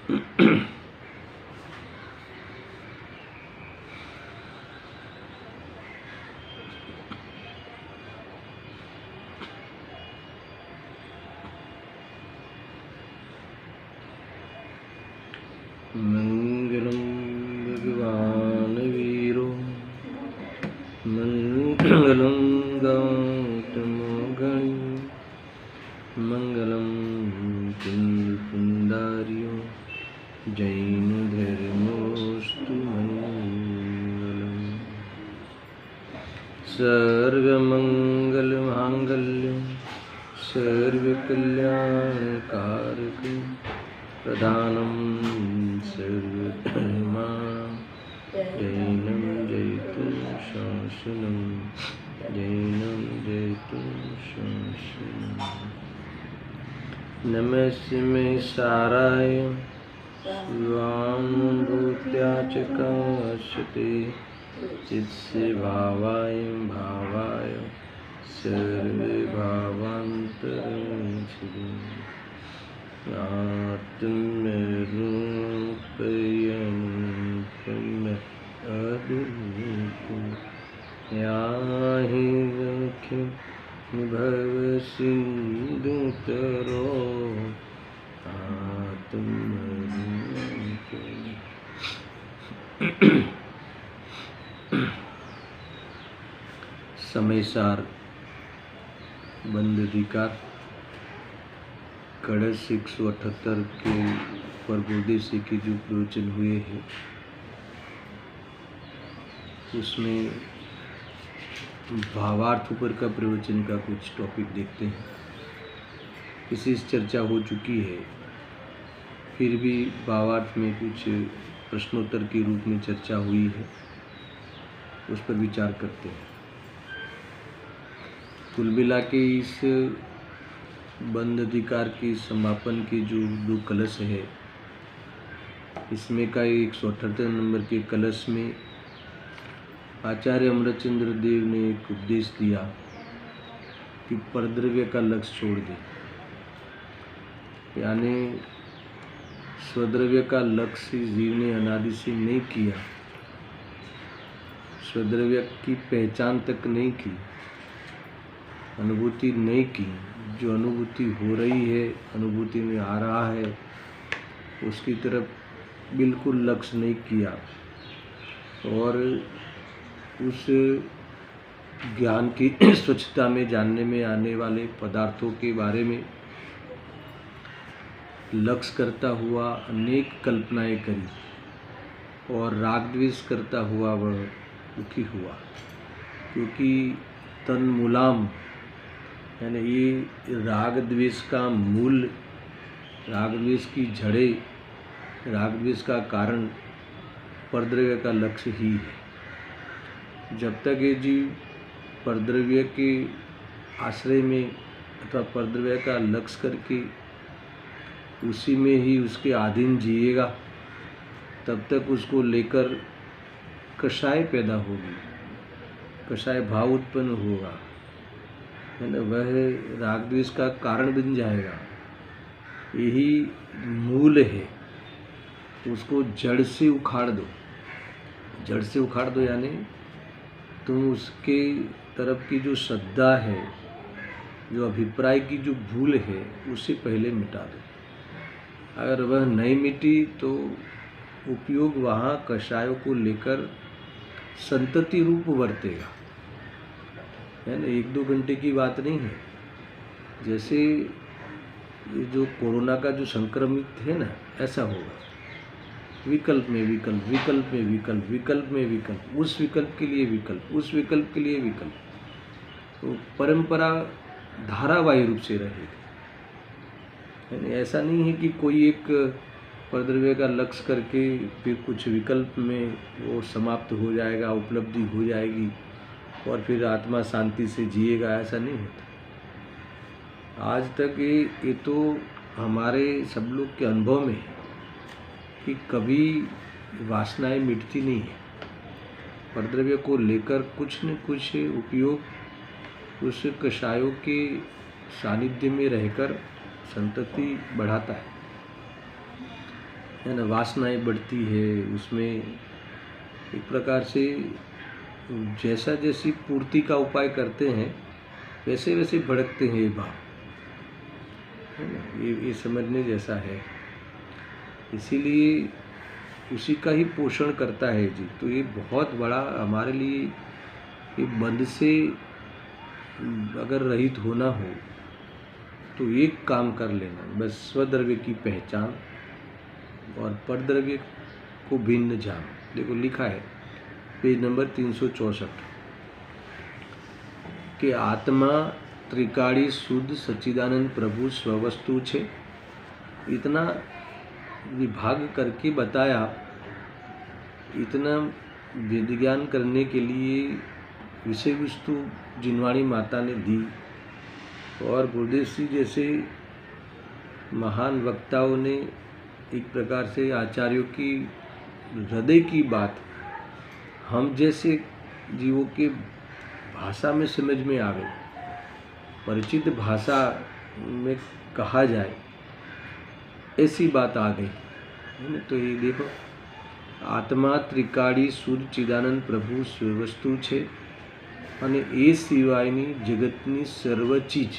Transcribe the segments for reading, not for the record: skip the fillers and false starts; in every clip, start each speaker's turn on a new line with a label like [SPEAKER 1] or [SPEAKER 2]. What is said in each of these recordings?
[SPEAKER 1] मंगलम भगवान वीरो मंगलम गौतमगणि मंगलम कुंदार्यो जैन धर्मोस्तु मंगलम सर्वमंगलमांगल्यं सर्वकल्याणकारकं प्रधानं सर्वधर्माणां जैनं जयतु शासनं जैनं जयतु शासनं नमस्मे साराय स्वानुभूत्या च काश्यते चित्से भावाय भावाय सर्वे भावान्तरं आत्मरूपयं अद्भुतं याहि लक्ष्य भवसिन्धुतरो आत्मरूपम्। समय सार बंद अधिकार कड़स 178 के पर गुरुदेव से के जो प्रवचन हुए हैं उसमें भावार्थ ऊपर का प्रवचन का कुछ टॉपिक देखते हैं। विशेष चर्चा हो चुकी है, फिर भी भावार्थ में कुछ प्रश्नोत्तर के रूप में चर्चा हुई है, उस पर विचार करते हैं। कुल मिला के इस बंद अधिकार के समापन के जो 2 कलश है, इसमें का 178 नंबर के कलश में आचार्य अमृतचंद्र देव ने एक उपदेश दिया कि परद्रव्य का लक्ष्य छोड़ दे, यानी स्वद्रव्य का लक्ष्य जीव ने अनादि से नहीं किया, स्वद्रव्य की पहचान तक नहीं की, अनुभूति नहीं की। जो अनुभूति हो रही है, अनुभूति में आ रहा है, उसकी तरफ बिल्कुल लक्ष्य नहीं किया और उस ज्ञान की स्वच्छता में जानने में आने वाले पदार्थों के बारे में लक्ष्य करता हुआ अनेक कल्पनाएं करी और राग द्वेष करता हुआ वह दुखी हुआ, क्योंकि तन मूलाम यानी ये राग द्वेष का मूल, राग द्वेष की जड़ें, राग द्वेष का कारण परद्रव्य का लक्ष्य ही है। जब तक ये जीव परद्रव्य के आश्रय में अथवा परद्रव्य का लक्ष्य करके उसी में ही उसके अधीन जिएगा, तब तक उसको लेकर कषाय पैदा होगी, कषाय भाव उत्पन्न होगा, है ना, वह राग द्वेष का कारण बन जाएगा। यही मूल है, उसको जड़ से उखाड़ दो। जड़ से उखाड़ दो यानी तुम उसके तरफ की जो श्रद्धा है, जो अभिप्राय की जो भूल है, उसे पहले मिटा दो। अगर वह नहीं मिटी तो उपयोग वहाँ कषायों को लेकर संतति रूप वर्तेगा, है ना, 1-2 घंटे की बात नहीं है। जैसे ये जो कोरोना का जो संक्रमित है ना, ऐसा होगा, विकल्प में विकल्प, विकल्प में विकल्प, विकल्प में विकल्प, उस विकल्प के लिए विकल्प, उस विकल्प के लिए विकल्प, तो परंपरा धारावाही रूप से रहेगी। ऐसा नहीं है कि कोई एक परद्रव्य का लक्ष्य करके फिर कुछ विकल्प में वो समाप्त हो जाएगा, उपलब्धि हो जाएगी और फिर आत्मा शांति से जिएगा, ऐसा नहीं होता। आज तक ये तो हमारे सब लोग के अनुभव में है कि कभी वासनाएं मिटती नहीं है। परद्रव्य को लेकर कुछ न कुछ उपयोग उस कषायों के सानिध्य में रहकर संतति बढ़ाता है ना, वासनाएं बढ़ती है, उसमें एक प्रकार से जैसा जैसी पूर्ति का उपाय करते हैं वैसे वैसे भड़कते हैं ये भाव, है ना। ये समझने जैसा है, इसीलिए उसी का ही पोषण करता है जी। तो ये बहुत बड़ा हमारे लिए, ये बंध से अगर रहित होना हो तो एक काम कर लेना, बस स्वद्रव्य की पहचान और परद्रव्य को भिन्न जान। देखो लिखा है पेज नंबर 364 कि आत्मा त्रिकाड़ी शुद्ध सच्चिदानंद प्रभु स्ववस्तु छे। इतना विभाग करके बताया, इतना वेद ज्ञान करने के लिए विषय वस्तु जिनवाणी माता ने दी, और गुरुदेव जी जैसे महान वक्ताओं ने एक प्रकार से आचार्यों की हृदय की बात हम जैसे जीवों के भाषा में समझ में आ गई, परिचित भाषा में कहा जाए ऐसी बात आ गई, है ना। तो ये देखो, आत्मा त्रिकाड़ी शुद्ध चिदानंद प्रभु स्ववस्तु छे અને એ સિવાયની જગતની સર્વ ચીજ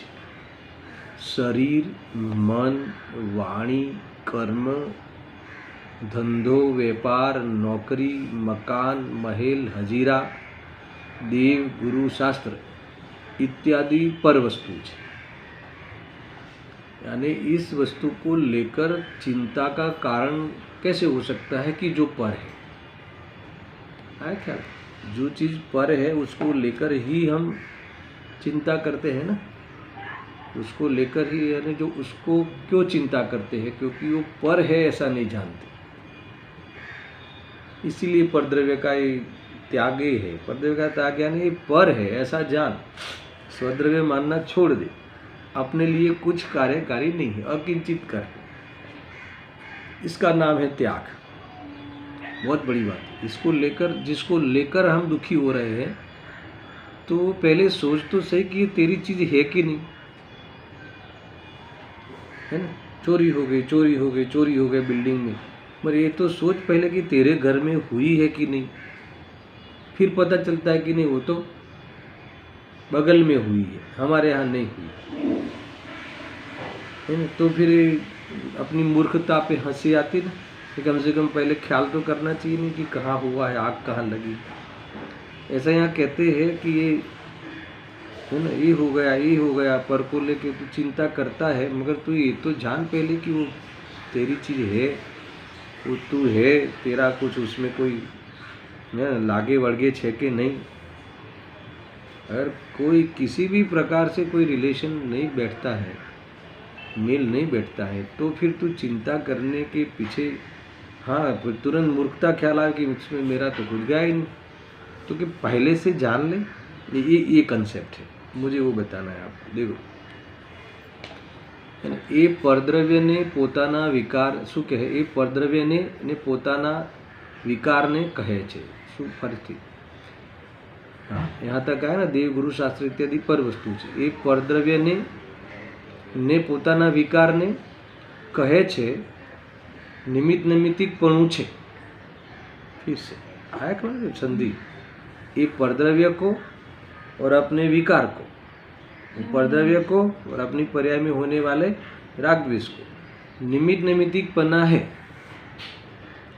[SPEAKER 1] શરીર, મન, વાણી, કર્મ, ધંધો, વેપાર, નોકરી, મકાન, મહેલ, હજીરા, દેવ, ગુરુ, શાસ્ત્ર इत्यादि पर वस्तु है। यानी इस वस्तु को लेकर चिंता का कारण कैसे हो सकता है कि जो पर है क्या, जो चीज़ पर है उसको लेकर ही हम चिंता करते हैं ना, उसको लेकर ही, यानी जो उसको क्यों चिंता करते हैं, क्योंकि वो पर है ऐसा नहीं जानते, इसीलिए परद्रव्य का ये त्याग है। परद्रव्य का त्याग यानी ये पर है ऐसा जान, स्वद्रव्य मानना छोड़ दे, अपने लिए कुछ कार्यकारी नहीं है, अकिंचित कर, इसका नाम है त्याग। बहुत बड़ी बात है। इसको लेकर, जिसको लेकर हम दुखी हो रहे हैं, तो पहले सोच तो सही कि ये तेरी चीज़ है कि नहीं, है ना। चोरी हो गई, चोरी हो गई, चोरी हो गई बिल्डिंग में, मगर ये तो सोच पहले कि तेरे घर में हुई है कि नहीं, फिर पता चलता है कि नहीं वो तो बगल में हुई है, हमारे यहाँ नहीं हुई, है ना। तो फिर अपनी मूर्खता पे हंसी आती ना, कि कम से कम पहले ख्याल तो करना चाहिए नहीं कि कहाँ हुआ है, आग कहाँ लगी। ऐसा यहाँ कहते हैं कि ये, है ना, ये हो गया, ये हो गया, पर को लेके तू चिंता करता है, मगर तू ये तो जान पहले कि वो तेरी चीज़ है, वो तू है, तेरा कुछ उसमें कोई ना लागे वड़गे छे के नहीं। अगर कोई किसी भी प्रकार से कोई रिलेशन नहीं बैठता है, मेल नहीं बैठता है, तो फिर तू चिंता करने के पीछे, हाँ, फिर तुरंत मूर्खता ख्याल आया कि इसमें मेरा तो कुछ गया ही नहीं, तो कि पहले से जान ले। ये कंसेप्ट है, मुझे वो बताना है आपको। देखो, એ પરદ્રવ્યને પોતાના વિકાર શું કહે, એ પરદ્રવ્યને પોતાના વિકારને કહે છે। શું ફરીથી, हाँ, यहाँ तक आया ना, देव, गुरु, शास्त्र इत्यादि पर वस्तु છે। એ પરદ્રવ્યને પોતાના વિકારને કહે છે, નિમિત્ત નૈમિત્તિકપણું છે। फिर से आया क्या संधि, ये परद्रव्य को और अपने विकार को, परद्रव्य को और अपनी पर्याय में होने वाले राग द्वेष को निमित्त नैमित्तिकपना है।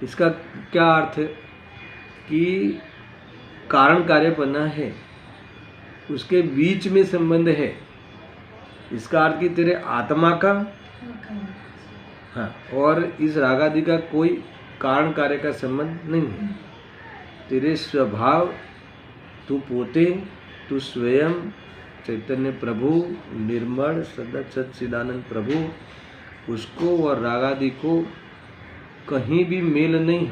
[SPEAKER 1] इसका क्या अर्थ है कि कारण कार्यपना है, उसके बीच में संबंध है। इसका अर्थ कि तेरे आत्मा का, हाँ, और इस रागादि का कोई कारण कार्य का संबंध नहीं है। तेरे स्वभाव, तू पोते, तू स्वयं चैतन्य प्रभु, निर्मल सदा सच्चिदानंद प्रभु, उसको और रागादि को कहीं भी मेल नहीं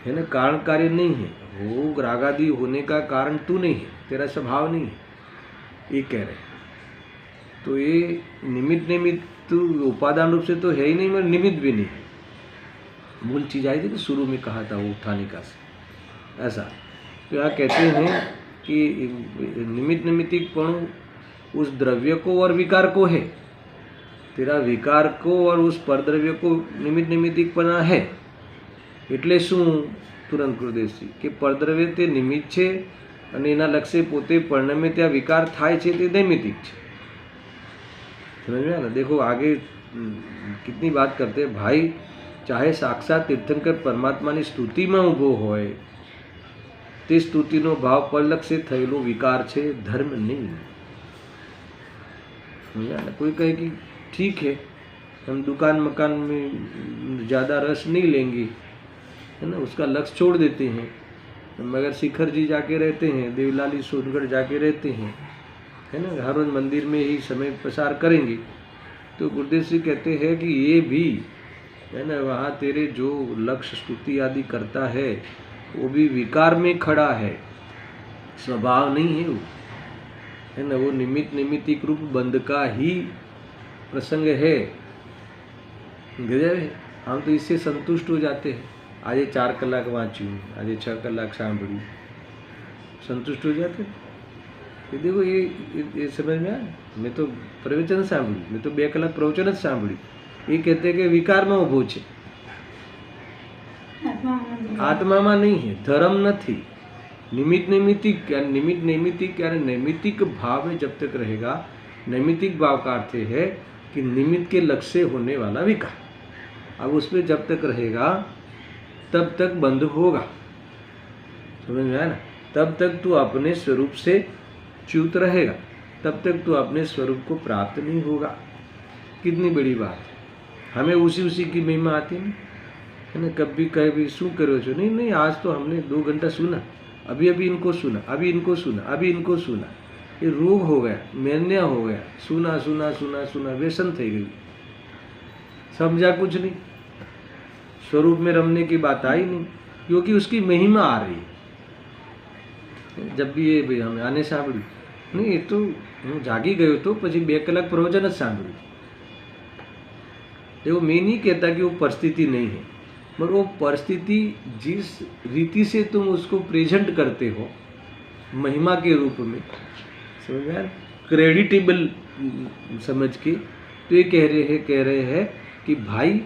[SPEAKER 1] है ना, कारण कार्य नहीं है। वो रागादि होने का कारण तू नहीं है, तेरा स्वभाव नहीं है, ये कह रहे हैं। तो ये निमित्त निमित्त उपादान रूप से तो है ही नहीं, मगर निमित्त भी नहीं है। मूल चीज आई थी कि शुरू में कहा था वो उठाने का से, ऐसा। तो यहाँ कहते हैं कि निमित्त निमित्तिकपणु उस द्रव्य को और विकार को है, तेरा विकार को और उस परद्रव्य को નિમિત્તિકપણા है એટલે શું તુરંત ગુરુદેવશ્રી કે પરદ્રવ્ય તે નિમિત્ત છે અને એના લક્ષ્ય પોતે પરિણમે ત્યાં વિકાર થાય છે તે નૈમિતિક છે। समझ में आया ना। देखो आगे कितनी बात करते हैं भाई, चाहे साक्षात तीर्थंकर परमात्माની સ્તુતિમાં ઊભો હોય તે સ્તુતિનો ભાવ પરલક્ષ से થયેલો વિકાર છે, ધર્મ નહીં। समझ में आया ना। कोई कहे कि ठीक है हम दुकान मकान में ज़्यादा रस नहीं लेंगे, है ना, उसका लक्ष्य छोड़ देते हैं, मगर शिखर जी जाके रहते हैं, देवलाली सोनगढ़ जाके रहते हैं, है ना, हर रोज मंदिर में ही समय प्रसार करेंगे। तो गुरुदेव श्री कहते हैं कि ये भी, है ना, वहाँ तेरे जो लक्ष्य स्तुति आदि करता है वो भी विकार में खड़ा है, स्वभाव नहीं है वो, है ना, वो निमित्तिक रूप बंध का ही प्रसंग है। गजब है। हम तो इससे संतुष्ट हो जाते हैं। आज 4 કલાક વાંચ્યું, आज 6 કલાક સાંભળ્યું, संतुष्ट हो जाते हैं। ये देखो ये समझ में आया। मैं तो प्रवचन સાંભળ્યું, मैं तो 2 કલાક પ્રવચન જ સાંભળ્યું। ये कहते કે વિકારમાં ઊભો છે, આત્મામાં નહીં है, धर्म નથી। निमित्तिक यानी नैमित्तिक भाव में जब तक रहेगा, नैमित्तिक भाव का अर्थ है कि निमित्त के लक्ष्य से होने वाला विकार, अब उसमें जब तक रहेगा तब तक बंद होगा। समझ में आया ना। तब तक तू अपने स्वरूप से च्युत रहेगा, तब तक तू अपने स्वरूप को प्राप्त नहीं होगा। कितनी बड़ी बात है। हमें उसी की महिमा आती है ना। कभी कहे भी शू करो छो, नहीं आज तो हमने 2 घंटा सुना, अभी इनको सुना, अभी इनको सुना। ये रोग हो गया, मैन्या हो गया, सुना व्यसन થઈ गई, समझा कुछ नहीं, स्वरूप में रमने की बात आई नहीं, क्योंकि उसकी महिमा आ रही है। जब भी ये भाई हमें आने સાંભળ્યું नहीं, ये तो હું જાગી गयो तो પછી 2 કલાક પ્રવચન જ સાંભળ્યું। देखो मैं नहीं कहता कि वो परिस्थिति नहीं है, मगर वो परिस्थिति जिस रीति से तुम उसको प्रेजेंट करते हो महिमा के रूप में, समझ में, क्रेडिटेबल समझ के, तो ये कह रहे हैं कि भाई,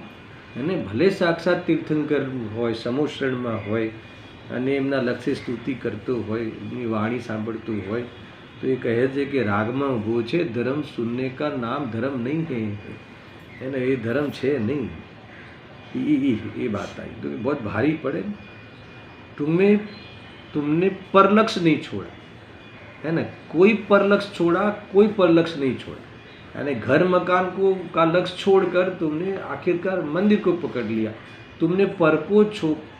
[SPEAKER 1] है ने, भले साक्षात तीर्थंकर होय, समूह शरणમાં હોય અને એમના લક્ષ્ય સ્તુતિ કરતો હોય, એમની વાણી સાંભળતો હોય, तो ये કહે છે કે રાગમાં ઊભો છે, ધર્મ सुनने का नाम धर्म नहीं है ना, ये धर्म છે नहीं। ये बात आई तो बहुत भारी पड़े। तुमने परलक्ष्य नहीं छोड़ा, है ना, कोई परलक्ष्य छोड़ा, कोई परलक्ष्य नहीं छोड़ा, यानी घर मकान को का लक्ष्य छोड़कर तुमने आखिरकार मंदिर को पकड़ लिया। तुमने पर को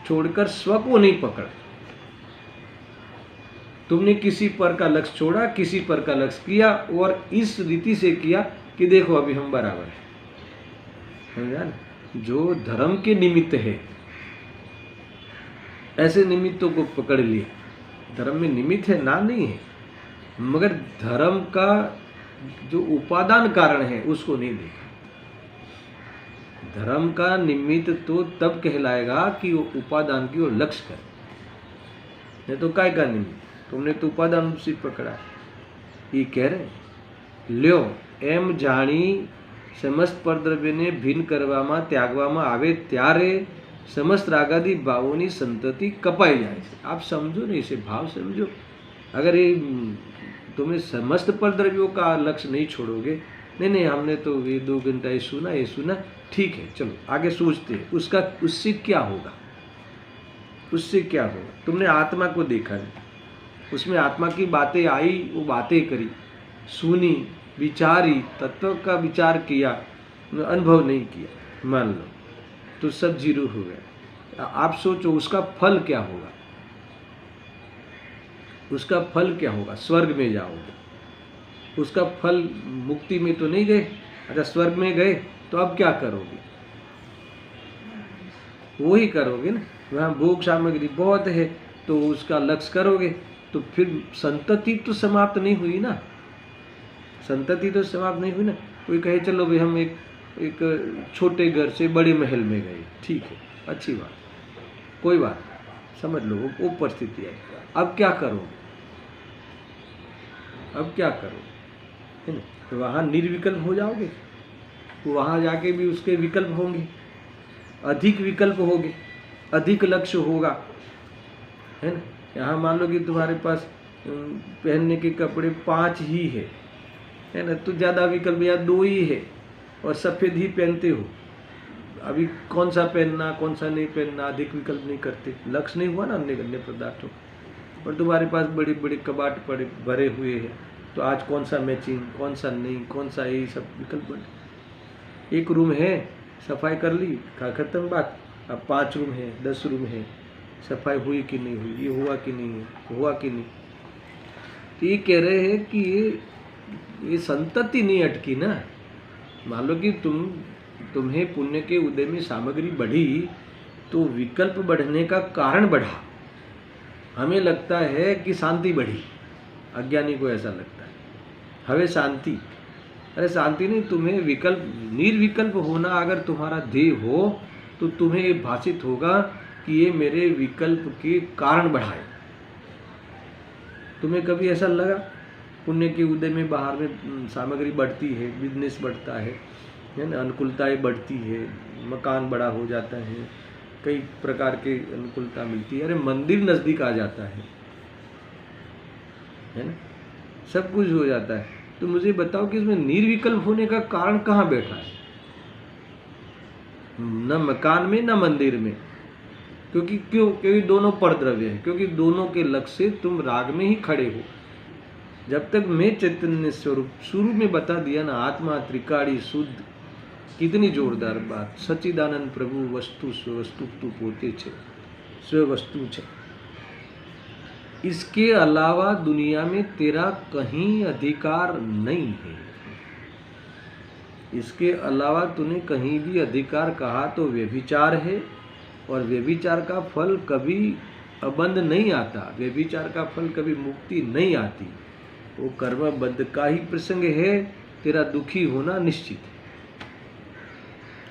[SPEAKER 1] छोड़कर स्व को नहीं पकड़ा। तुमने किसी पर का लक्ष्य छोड़ा, किसी पर का लक्ष्य किया, और इस रीति से किया कि देखो अभी हम बराबर हैं। समझा ना। जो धर्म के निमित्त है, ऐसे निमित्तों को पकड़ लिया। धर्म में निमित्त है ना, नहीं है, मगर धर्म का जो उपादान कारण है उसको नहीं देखा। धर्म का निमित्त तो तब कहलाएगा कि वो उपादान की ओर लक्ष्य करे, नहीं तो काय का निमित्त। तुमने तो उपादान से पकड़ा। ये कह रहे લ્યો એમ જાણી સમસ્ત પરદ્રવ્યને ભિન્ન કરવામાં ત્યાગવામાં આવે ત્યારે समस्त रागादि भावों संतति कपाई जाए। आप समझो ना, इसे भाव समझो। अगर ये तुम्हें समस्त परद्रव्यों का लक्ष्य नहीं छोड़ोगे, नहीं हमने तो ये 2 घंटा ये सुना, ठीक है, चलो आगे सोचते हैं उससे क्या होगा, उससे क्या होगा। तुमने आत्मा को देखा नहीं, उसमें आत्मा की बातें आई, वो बातें करी, सुनी, विचारी, तत्व का विचार किया, अनुभव नहीं किया, मान लो तो सब जीरो हो गया। आप सोचो उसका फल क्या होगा, उसका फल क्या होगा। स्वर्ग में जाओगे, उसका फल मुक्ति में तो नहीं गए। अच्छा, स्वर्ग में गए तो अब क्या करोगे, वही करोगे ना। वहाँ भोग सामग्री बहुत है तो उसका लक्ष्य करोगे, तो फिर संतति तो समाप्त नहीं हुई ना, संतति तो समाप्त नहीं हुई ना। कोई कहे चलो भाई हम एक छोटे घर से बड़े महल में गए, ठीक है, अच्छी बात, कोई बात, समझ लो वो परिस्थिति है। अब क्या करोगे, अब क्या करोगे, है ना। तो वहाँ निर्विकल्प हो जाओगे, वहाँ जाके भी उसके विकल्प होंगे, अधिक विकल्प होंगे, अधिक लक्ष्य होगा, है ना। यहाँ मान लो कि तुम्हारे पास पहनने के कपड़े 5 ही है ना, तो ज़्यादा विकल्प या 2 ही है और सफ़ेद ही पहनते हो। अभी कौन सा पहनना कौन सा नहीं पहनना, अधिक विकल्प नहीं करते, लक्ष्य नहीं हुआ ना अन्य अन्य पदार्थों। और तुम्हारे पास बड़े बड़े कबाट पड़े भरे हुए हैं, तो आज कौन सा मैचिंग, कौन सा नहीं, कौन सा, यही सब विकल्प बने। एक रूम है, सफाई कर ली, खत्म बात। अब 5 रूम है, 10 रूम है, सफाई हुई कि नहीं हुई, ये हुआ कि नहीं हुआ कि नहीं। तो ये कह रहे हैं कि ये संतति नहीं अटकी ना। मान लो कि तुम्हें पुण्य के उदय में सामग्री बढ़ी, तो विकल्प बढ़ने का कारण बढ़ा। हमें लगता है कि शांति बढ़ी, अज्ञानी को ऐसा लगता है हमें शांति। अरे शांति नहीं, तुम्हें विकल्प, निर्विकल्प होना अगर तुम्हारा ध्येय हो तो तुम्हें ये भाषित होगा कि ये मेरे विकल्प के कारण बढ़ाए। तुम्हें कभी ऐसा लगा पुण्य के उदय में बाहर में सामग्री बढ़ती है, बिजनेस बढ़ता है ना, अनुकूलताएं बढ़ती है, मकान बड़ा हो जाता है, कई प्रकार के अनुकूलता मिलती है, अरे मंदिर नज़दीक आ जाता है ना, सब कुछ हो जाता है। तो मुझे बताओ कि इसमें निर्विकल्प होने का कारण कहाँ बैठा है? न मकान में न मंदिर में। क्योंकि दोनों परद्रव्य है, क्योंकि दोनों के लक्ष्य से तुम राग में ही खड़े हो। जब तक मैं चैतन्य स्वरूप, शुरू में बता दिया ना, आत्मा त्रिकाड़ी शुद्ध, कितनी जोरदार बात। सच्चिदानंद प्रभु वस्तु स्ववस्तु तू पोते छे, स्ववस्तु छे। इसके अलावा दुनिया में तेरा कहीं अधिकार नहीं है। इसके अलावा तूने कहीं भी अधिकार कहा तो व्यभिचार है, और व्यभिचार का फल कभी अबंध नहीं आता, व्यभिचार का फल कभी मुक्ति नहीं आती। वो कर्मबद्ध का ही प्रसंग है, तेरा दुखी होना निश्चित है।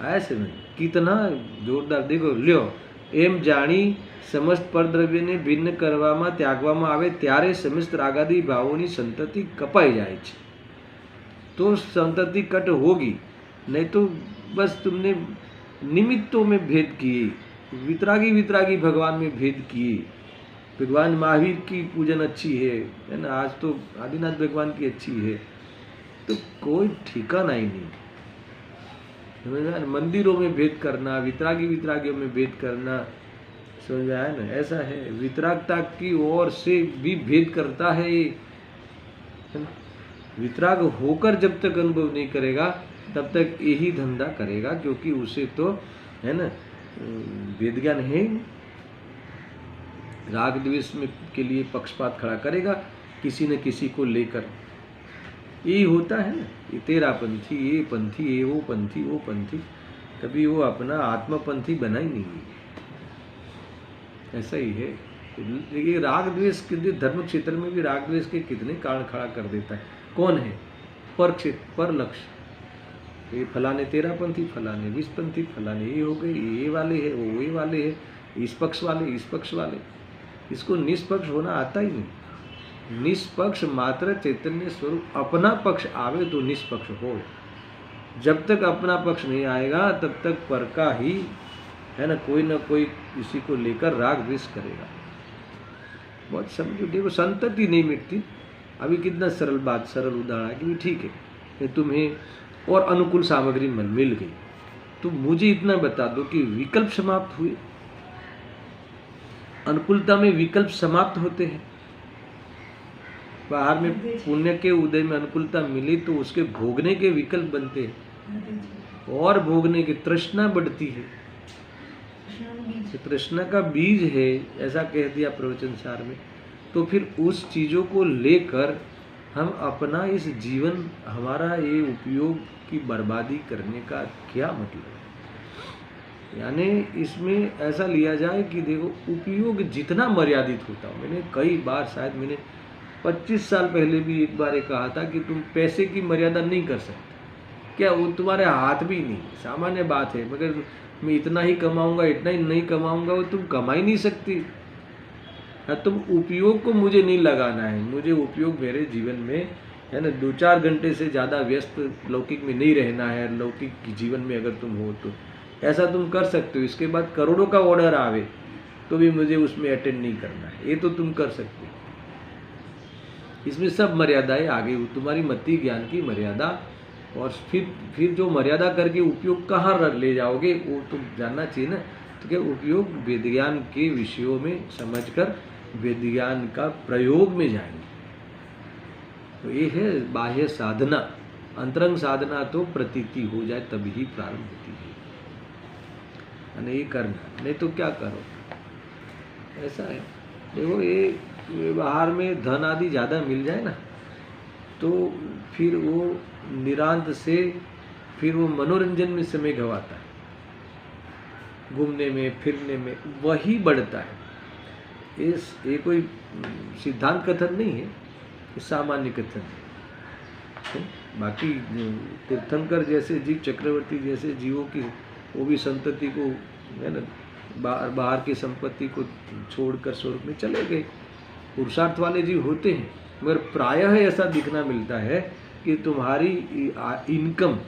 [SPEAKER 1] ऐसे में कितना जोरदार, देखो ल्यो एम जानी समस्त परद्रव्य ने भिन्न करवामा त्यागवामा आवे त्यारे समस्त रागादी भावोनी संतति कपाई जाए छे। तो संतति कट होगी, नहीं तो बस तुमने निमित्तों में भेद किए, वितरागी भगवान में भेद किए। भगवान महावीर की पूजन अच्छी है ना, आज तो आदिनाथ भगवान की अच्छी है, तो कोई ठिकाना ही नहीं। मंदिरों में भेद करना, वितरागियों में भेद करना, समझ में आया ना, ऐसा है। वितरागता की ओर से भी भेद करता है ये, वितराग होकर जब तक अनुभव नहीं करेगा तब तक यही धंधा करेगा, क्योंकि उसे तो है ना वेद ज्ञान है ही। राग द्वेष में के लिए पक्षपात खड़ा करेगा किसी न किसी को लेकर, यही होता है ना। ये तेरा पंथी, ये पंथी, ये वो पंथी, वो पंथी, कभी वो अपना आत्मपंथी बना ही नहीं। ऐसा ही है। ये राग द्वेष के धर्म क्षेत्र में भी राग द्वेष के कितने कारण खड़ा कर देता है। कौन है? पर क्षेत्र, पर लक्ष्य। ये फलाने तेरा पंथी, फलाने विष पंथी, फलाने ये हो गए, ये वाले है, वो ये वाले है, इस पक्ष वाले, इस पक्ष वाले। इसको निष्पक्ष होना आता ही नहीं। निष्पक्ष मात्र चैतन्य स्वरूप अपना पक्ष आवे तो निष्पक्ष हो। जब तक अपना पक्ष नहीं आएगा तब तक पर का ही है ना, कोई ना कोई इसी को लेकर राग द्वेष करेगा। बहुत समझो, देखो संतति नहीं मिटती। अभी कितना सरल बात, सरल उदाहरण है कि ठीक है कि तुम्हें और अनुकूल सामग्री मिल गई, तो मुझे इतना बता दो कि विकल्प समाप्त हुए। अनुकूलता में विकल्प समाप्त होते हैं। बाहर में पुण्य के उदय में अनुकूलता मिली तो उसके भोगने के विकल्प बनते हैं, और भोगने की तृष्णा बढ़ती है। तृष्णा का बीज है, ऐसा कह दिया प्रवचन सार में। तो फिर उस चीज़ों को लेकर हम अपना इस जीवन, हमारा ये उपयोग की बर्बादी करने का क्या मतलब है? यानी इसमें ऐसा लिया जाए कि देखो उपयोग जितना मर्यादित होता हो। मैंने कई बार, शायद मैंने 25 साल पहले भी एक बार कहा था कि तुम पैसे की मर्यादा नहीं कर सकते। क्या वो तुम्हारे हाथ भी नहीं, सामान्य बात है। मगर मैं इतना ही कमाऊंगा, इतना ही नहीं कमाऊंगा, वो तुम कमा ही नहीं सकती। तुम उपयोग को मुझे नहीं लगाना है। मुझे उपयोग मेरे जीवन में है ना, 2-4 घंटे से ज़्यादा व्यस्त लौकिक में नहीं रहना है, लौकिक जीवन में अगर तुम हो तो ऐसा तुम कर सकते हो। इसके बाद करोड़ों का ऑर्डर आवे तो भी मुझे उसमें अटेंड नहीं करना है, ये तो तुम कर सकते हो। इसमें सब मर्यादाएं आगे हो, तुम्हारी मति ज्ञान की मर्यादा, और फिर जो मर्यादा करके उपयोग कहाँ ले जाओगे वो तुम जानना चाहिए ना। तो क्या उपयोग वेद ज्ञान के विषयों में समझकर वेद ज्ञान का प्रयोग में जाएंगे। तो ये है बाह्य साधना। अंतरंग साधना तो प्रतीति हो जाए तभी ही प्रारंभ होती है, नहीं करना, नहीं तो क्या करो, ऐसा है। देखो ये बाहर में धन आदि ज़्यादा मिल जाए ना तो फिर वो निरांत से फिर वो मनोरंजन में समय गवाता है, घूमने में फिरने में, वही बढ़ता है। ये कोई सिद्धांत कथन नहीं है, ये सामान्य कथन है। बाकी तीर्थंकर जैसे जीव, चक्रवर्ती जैसे जीवों की वो भी संतति को, है ना, बाहर की संपत्ति को छोड़कर स्वर्ग में चले गए, पुरुषार्थ वाले जीव होते हैं। मगर प्रायः ऐसा दिखना मिलता है कि तुम्हारी इनकम,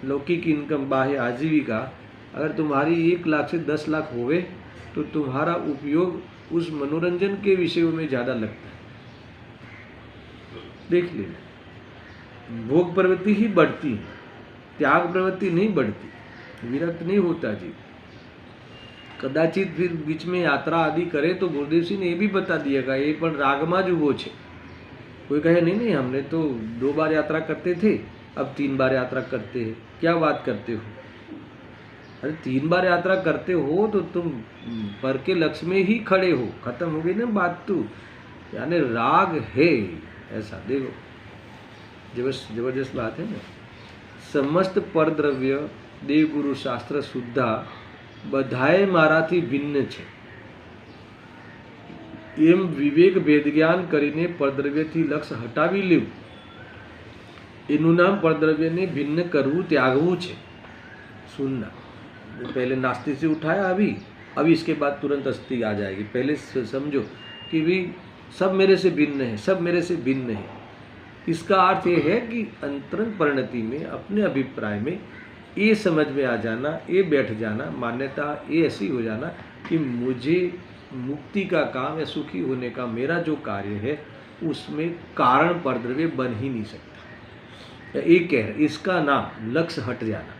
[SPEAKER 1] लौकिक इनकम, बाह्य आजीविका अगर तुम्हारी 1 लाख से 10 लाख होवे तो तुम्हारा उपयोग उस मनोरंजन के विषयों में ज़्यादा लगता है। देख लेना, भोग प्रवृत्ति ही बढ़ती है, त्याग प्रवृत्ति नहीं बढ़ती, विरक्त नहीं होता जी। कदाचित फिर बीच में यात्रा आदि करे तो गुरुदेव सिंह ने ये भी बता दिएगा, ये पण रागमा જ ઉભો છે। कोई कहे नहीं हमने तो 2 बार यात्रा करते थे, अब 3 बार यात्रा करते हैं, क्या बात करते हो? अरे 3 बार यात्रा करते हो तो तुम पर के लक्ष्य में ही खड़े हो, खत्म हो गई ना बात। तो यानी राग है ऐसा। देखो जबरदस्त बात है ना। समस्त परद्रव्य देवगुरु शास्त्र सुद्धा बधाए माराथी भिन्न છે। એમ વિવેક વેદ જ્ઞાન કરીને પરદ્રવ્યથી લક્ષ્ય હટાવી લેવું, એનું નામ પરદ્રવ્યને भिन्न કરવું, त्यागવું છે। सुनना, पहले नास्ति से उठाया, अभी इसके बाद तुरंत अस्थि आ जाएगी। पहले समझो कि भी सब मेरे से भिन्न है, सब मेरे से भिन्न है। इसका अर्थ ये है कि अंतरंग परिणति में अपने अभिप्राय में ये समझ में आ जाना, ये बैठ जाना, मान्यता ये ऐसी हो जाना कि मुझे मुक्ति का काम या सुखी होने का मेरा जो कार्य है उसमें कारण परद्रव्य बन ही नहीं सकता। एक कह रहे, इसका नाम लक्ष्य हट जाना।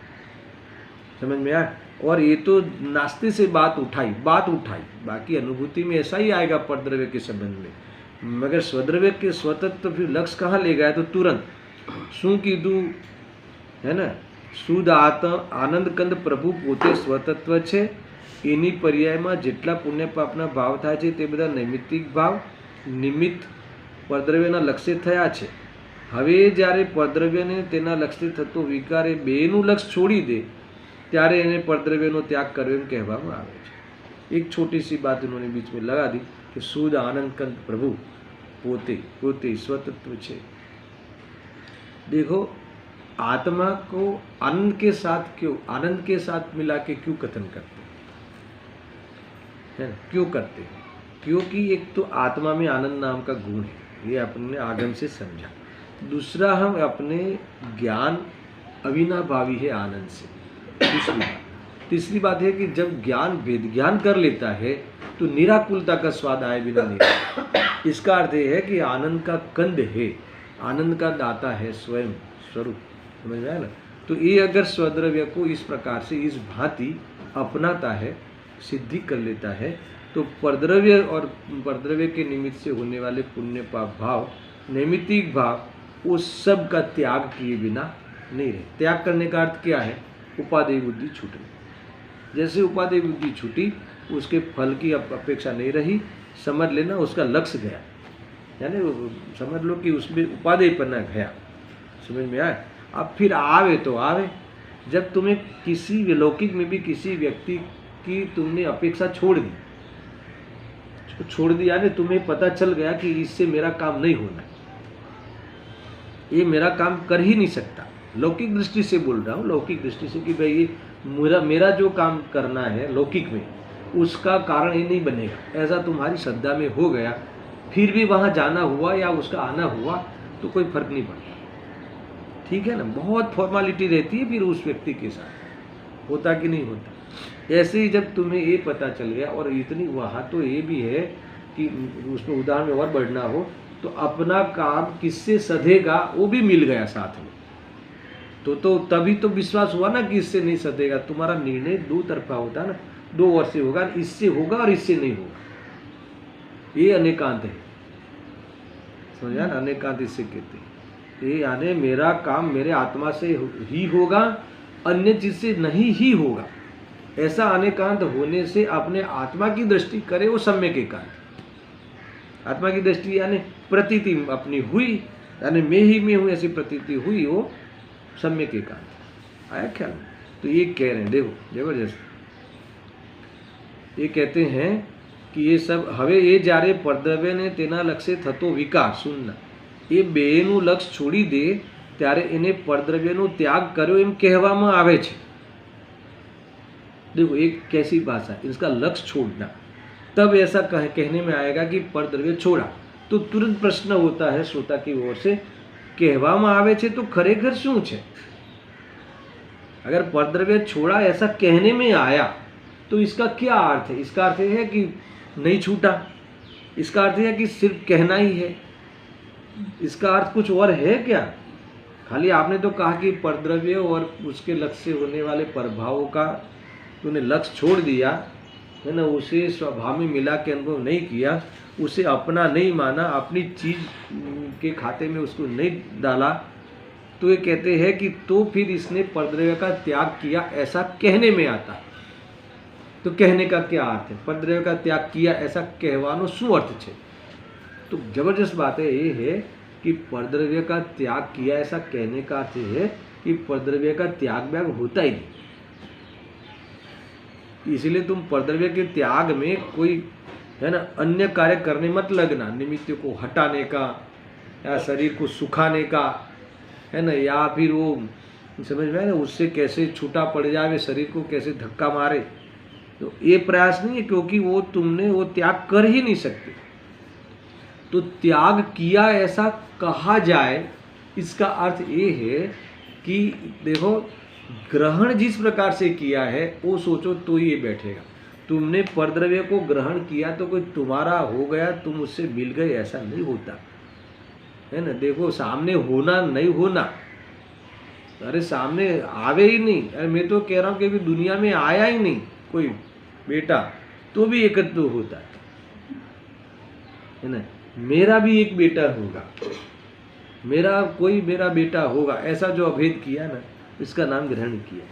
[SPEAKER 1] समझ में आया? और ये तो नास्ते से बात उठाई, बाकी अनुभूति में ऐसा ही आएगा परद्रव्य के संबंध में। मगर स्वद्रव्य के स्वतत्व फिर लक्ष्य कहाँ ले गया? तो तुरंत शू कीधु है ना, શુદ્ધ આનંદ કંદ પ્રભુ પોતે સ્વતત્વ છે। એની પર્યાયમાં જેટલા પુણ્ય પાપના ભાવ થાય છે તે બધા નૈમિત્તિક ભાવ નિમિત્ત પરદ્રવ્યના લક્ષ્ય થયા છે। હવે જ્યારે પરદ્રવ્યને તેના લક્ષ્ય થતો વિકારે બેનું લક્ષ્ય છોડી દે ત્યારે એને પરદ્રવ્યનો ત્યાગ કર્યો એમ કહેવામાં આવે છે। એક छोटी सी बात उन्होंने बीच में लगा दी कि શુદ્ધ આનંદ કંદ પ્રભુ પોતે स्वतत्व છે। देखो आत्मा को आनंद के साथ मिला के क्यों कथन करते हैं? क्यों करते हैं? क्योंकि एक तो आत्मा में आनंद नाम का गुण है, ये अपने आगम से समझा। दूसरा, हम अपने ज्ञान अविनाभावी है आनंद से। तीसरी बात है कि जब ज्ञान वेद ज्ञान कर लेता है तो निराकुलता का स्वाद आए बिना नहीं रहता। इसका अर्थ यह है कि आनंद का कंद है, आनंद का दाता है स्वयं स्वरूप। समझ में आया ना? तो ये अगर स्वद्रव्य को इस प्रकार से इस भांति अपनाता है, सिद्धि कर लेता है, तो परद्रव्य और परद्रव्य के निमित्त से होने वाले पुण्य पाप भाव, नैमित्तिक भाव, उस सब का त्याग किए बिना नहीं रहे। त्याग करने का अर्थ क्या है? उपादेय बुद्धि छूटनी। जैसे उपादेय बुद्धि छूटी, उसके फल की अपेक्षा नहीं रही, समझ लेना उसका लक्ष्य गया, यानी समझ लो कि उसमें उपादेयपना गया। समझ में आए? अब फिर आवे तो आवे, जब तुम्हें किसी लौकिक में भी किसी व्यक्ति की तुमने अपेक्षा छोड़ दी, छोड़ दिया ने, तुम्हें पता चल गया कि इससे मेरा काम नहीं होना, ये मेरा काम कर ही नहीं सकता। लौकिक दृष्टि से बोल रहा हूँ, लौकिक दृष्टि से कि भाई ये मेरा जो काम करना है लौकिक में, उसका कारण ये नहीं बनेगा, ऐसा तुम्हारी श्रद्धा में हो गया। फिर भी वहाँ जाना हुआ या उसका आना हुआ, तो कोई फर्क नहीं पड़ता, ठीक है ना। बहुत फॉर्मालिटी रहती है फिर उस व्यक्ति के साथ, होता कि नहीं होता। ऐसे ही जब तुम्हें ये पता चल गया, और इतनी वहाँ तो ये भी है कि उसमें उदाहरण में और बढ़ना हो तो अपना काम किससे सधेगा वो भी मिल गया साथ में, तो तभी तो विश्वास हुआ ना कि इससे नहीं सधेगा। तुम्हारा निर्णय दो तरफा होता है ना, दो ओर से होगा, इससे होगा और इससे नहीं होगा। ये अनेकांत है, समझा ना, अनेकांत इससे कहते हैं। ये यानी मेरा काम मेरे आत्मा से ही होगा, अन्य चीज से नहीं ही होगा। ऐसा अनेकांत होने से अपने आत्मा की दृष्टि करे वो सम्यक एकांत। आत्मा की दृष्टि यानी प्रतीति अपनी हुई, यानी मैं ही मैं हूँ ऐसी प्रतीति हुई, वो सम्यक एकांत। आया ख्याल में? तो ये कह रहे हैं, देखो जबरदस्त, ये कहते हैं कि ये सब हवे ये जारे परद्रव्य ने तेना लक्ष्य थतो विकार। सुनना, એ બેનું લક્ષ છોડી દે ત્યારે એને પરદ્રવ્યનો ત્યાગ કર્યો એમ કહેવામાં આવે છે। देखो एक कैसी भाषा, इसका लक्ष्य छोड़ना, तब ऐसा कहने में आएगा कि परद्रव्य छोड़ा। तो तुरंत प्रश्न होता है श्रोता की ओर से, કહેવામાં આવે છે तो खरेखर શું છે? अगर परद्रव्य छोड़ा ऐसा कहने में आया तो इसका क्या अर्थ है? इसका अर्थ है कि नहीं छूटा, इसका अर्थ है कि सिर्फ कहना ही है, इसका अर्थ कुछ और है क्या? खाली आपने तो कहा कि परद्रव्य और उसके लक्ष्य से होने वाले प्रभावों का तूने लक्ष्य छोड़ दिया है ना, उसे स्वभाव में मिला के अनुभव नहीं किया, उसे अपना नहीं माना, अपनी चीज के खाते में उसको नहीं डाला, तो ये कहते हैं कि तो फिर इसने परद्रव्य का त्याग किया ऐसा कहने में आता। तो कहने का क्या अर्थ है? परद्रव्य का त्याग किया ऐसा कहवानो શું अर्थ છે? तो जबरदस्त बात है ये है कि परद्रव्य का त्याग किया ऐसा कहने का अर्थ है कि परद्रव्य का त्याग व्याग होता ही नहीं। इसलिए तुम परद्रव्य के त्याग में कोई है ना अन्य कार्य करने मत लगना, निमित्त को हटाने का या शरीर को सुखाने का है ना, या फिर वो समझ में ना उससे कैसे छूटा पड़ जाए, शरीर को कैसे धक्का मारे, तो ये प्रयास नहीं है, क्योंकि वो तुमने वो त्याग कर ही नहीं सकते। तो त्याग किया ऐसा कहा जाए, इसका अर्थ ये है कि देखो ग्रहण जिस प्रकार से किया है वो सोचो तो ये बैठेगा। तुमने परद्रव्य को ग्रहण किया तो कोई तुम्हारा हो गया, तुम उससे मिल गए, ऐसा नहीं होता है ना। देखो सामने होना नहीं होना, अरे सामने आवे ही नहीं, अरे मैं तो कह रहा हूँ कि अभी दुनिया में आया ही नहीं कोई बेटा तो भी एकत्व होता है ना। मेरा भी एक बेटा होगा, मेरा कोई मेरा बेटा होगा, ऐसा जो अभेद किया ना, इसका नाम ग्रहण किया।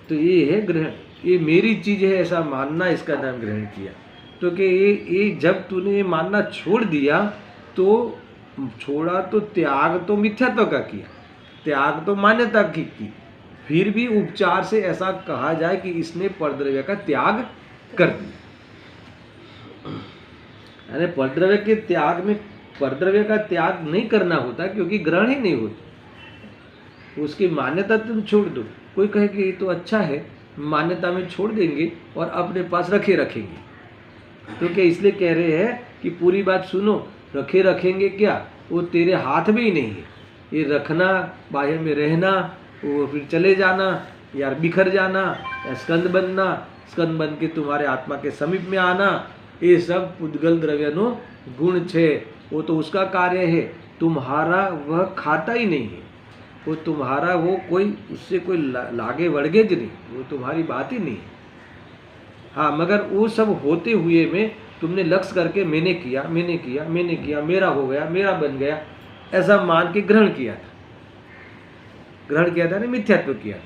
[SPEAKER 1] तो ये है ग्रहण, ये मेरी चीज है ऐसा मानना, इसका नाम ग्रहण किया। तो कि ये जब तूने ये मानना छोड़ दिया तो छोड़ा, तो त्याग तो मिथ्यात्व का किया, त्याग तो मान्यता की फिर भी उपचार से ऐसा कहा जाए कि इसने परद्रव्य का त्याग कर दिया। यानी परद्रव्य के त्याग में परद्रव्य का त्याग नहीं करना होता, क्योंकि ग्रहण ही नहीं होता, उसकी मान्यता तुम छोड़ दो। कोई कहे कि ये तो अच्छा है, मान्यता में छोड़ देंगे और अपने पास रखे रखेंगे, तो क्या इसलिए कह रहे हैं कि पूरी बात सुनो, रखे रखेंगे क्या, वो तेरे हाथ में ही नहीं है। ये रखना, बाहर में रहना, वो फिर चले जाना, यार बिखर जाना, या स्कंद बनना, स्कंद बन के तुम्हारे आत्मा के समीप में आना, ये सब पुद्गल द्रव्यनो गुण छे। वो तो उसका कार्य है, तुम्हारा वह खाता ही नहीं है, वो तुम्हारा वो कोई उससे कोई लागे वड़गेज नहीं, वो तुम्हारी बात ही नहीं है। हाँ, मगर वो सब होते हुए में तुमने लक्ष्य करके मैंने किया मैंने किया मैंने किया, मेरा हो गया मेरा बन गया, ऐसा मान के ग्रहण किया था, ग्रहण किया था ना, मिथ्यात्व किया।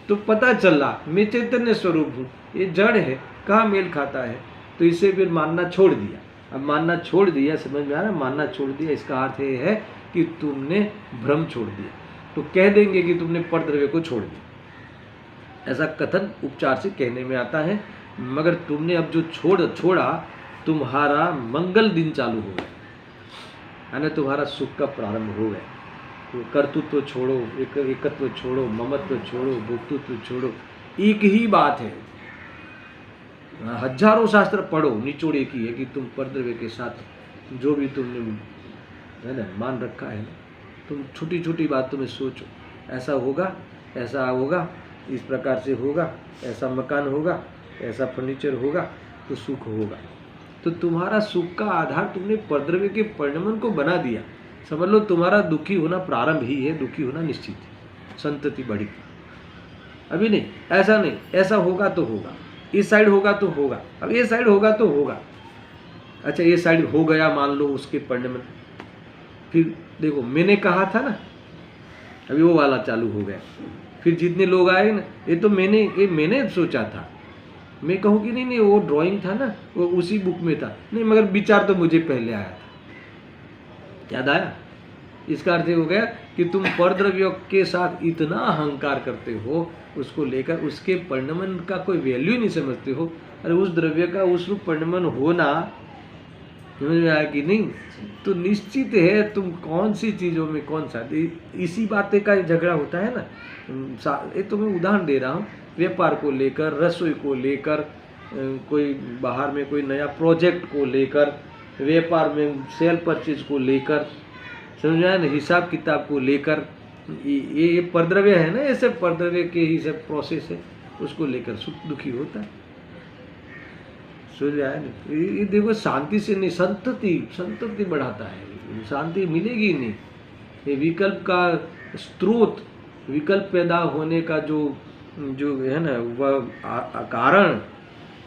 [SPEAKER 1] तो पता चला मैं चैतन्य स्वरूप हूँ, ये जड़ है, कहाँ मेल खाता है, तो इसे फिर मानना छोड़ दिया। अब मानना छोड़ दिया, समझ में आ रहा है? मानना छोड़ दिया इसका अर्थ ये है कि तुमने भ्रम छोड़ दिया। तो कह देंगे कि तुमने परद्रव्य को छोड़ दिया, ऐसा कथन उपचार से कहने में आता है। मगर तुमने अब जो छोड़ा, तुम्हारा मंगल दिन चालू हो गया, यानी तुम्हारा सुख का प्रारंभ हो गया। तो कर्तृत्व छोड़ो, एकत्व छोड़ो, ममत्व छोड़ो, भोक्तृत्व छोड़ो, एक ही बात है। हजारों शास्त्र पढ़ो, निचोड़ एक ही है कि तुम परद्रव्य के साथ जो भी तुमने है ना, मान रखा है ना। तुम छोटी छोटी बातों में सोचो, ऐसा होगा, ऐसा होगा, इस प्रकार से होगा, ऐसा मकान होगा, ऐसा फर्नीचर होगा तो सुख होगा। तो तुम्हारा सुख का आधार तुमने परद्रव्य के परिणमन को बना दिया। समझ लो तुम्हारा दुखी होना प्रारंभ ही है, दुखी होना निश्चित है, संतति बढ़ी। अभी नहीं, ऐसा नहीं, ऐसा होगा तो होगा, इस साइड होगा तो होगा, अब ये साइड होगा तो होगा। अच्छा ये साइड हो गया मान लो उसके परिणमन, फिर देखो मैंने कहा था ना, अभी वो वाला चालू हो गया। फिर जितने लोग आए ना, ये तो मैंने सोचा था, मैं कहूँ कि नहीं वो ड्राइंग था ना, वो उसी बुक में था, नहीं मगर विचार तो मुझे पहले आया था, याद आया। इसका अर्थ हो गया कि तुम परद्रव्य के साथ इतना अहंकार करते हो, उसको लेकर उसके परिणमन का कोई वैल्यू ही नहीं समझते हो। अरे उस द्रव्य का उस रूप परिणमन होना, समझ में आया कि नहीं, तो निश्चित है तुम कौन सी चीज़ों में कौन सा, इसी बातें का झगड़ा होता है ना। ये तो मैं उदाहरण दे रहा हूँ, व्यापार को लेकर, रसोई को लेकर, कोई बाहर में कोई नया प्रोजेक्ट को लेकर, व्यापार में सेल परचेज को लेकर, समझ में आया ना, हिसाब किताब को लेकर, ये परद्रव्य है ना, ये सब परद्रव्य के ही सब प्रोसेस है, उसको लेकर सुख दुखी होता है। समझ में आया ना। ये देखो शांति से नहीं, संतति बढ़ाता है, शांति मिलेगी नहीं। ये विकल्प का स्रोत, विकल्प पैदा होने का जो है ना वह कारण,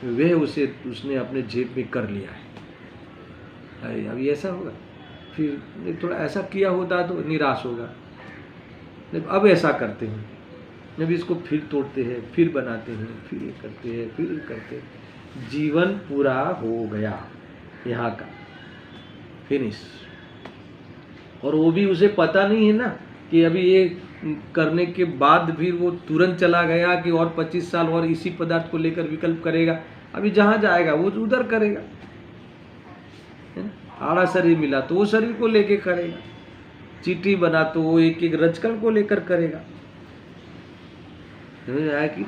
[SPEAKER 1] वह उसने अपने जेब में कर लिया है। अभी ऐसा होगा, फिर थोड़ा ऐसा किया होता तो निराश होगा। अब ऐसा करते हैं, जब इसको फिर तोड़ते हैं, फिर बनाते हैं, फिर ये करते हैं, फिर ये करते हैं, जीवन पूरा हो गया यहाँ का, फिनिश। और वो भी उसे पता नहीं है ना कि अभी ये करने के बाद फिर वो तुरंत चला गया कि और 25 साल और इसी पदार्थ को लेकर विकल्प करेगा। अभी जहाँ जाएगा वो उधर करेगा, है ना। आड़ा शरीर मिला तो वो शरीर को लेकर करेगा, चिट्ठी बना तो वो एक एक रचकण को लेकर करेगा। समझ आया कि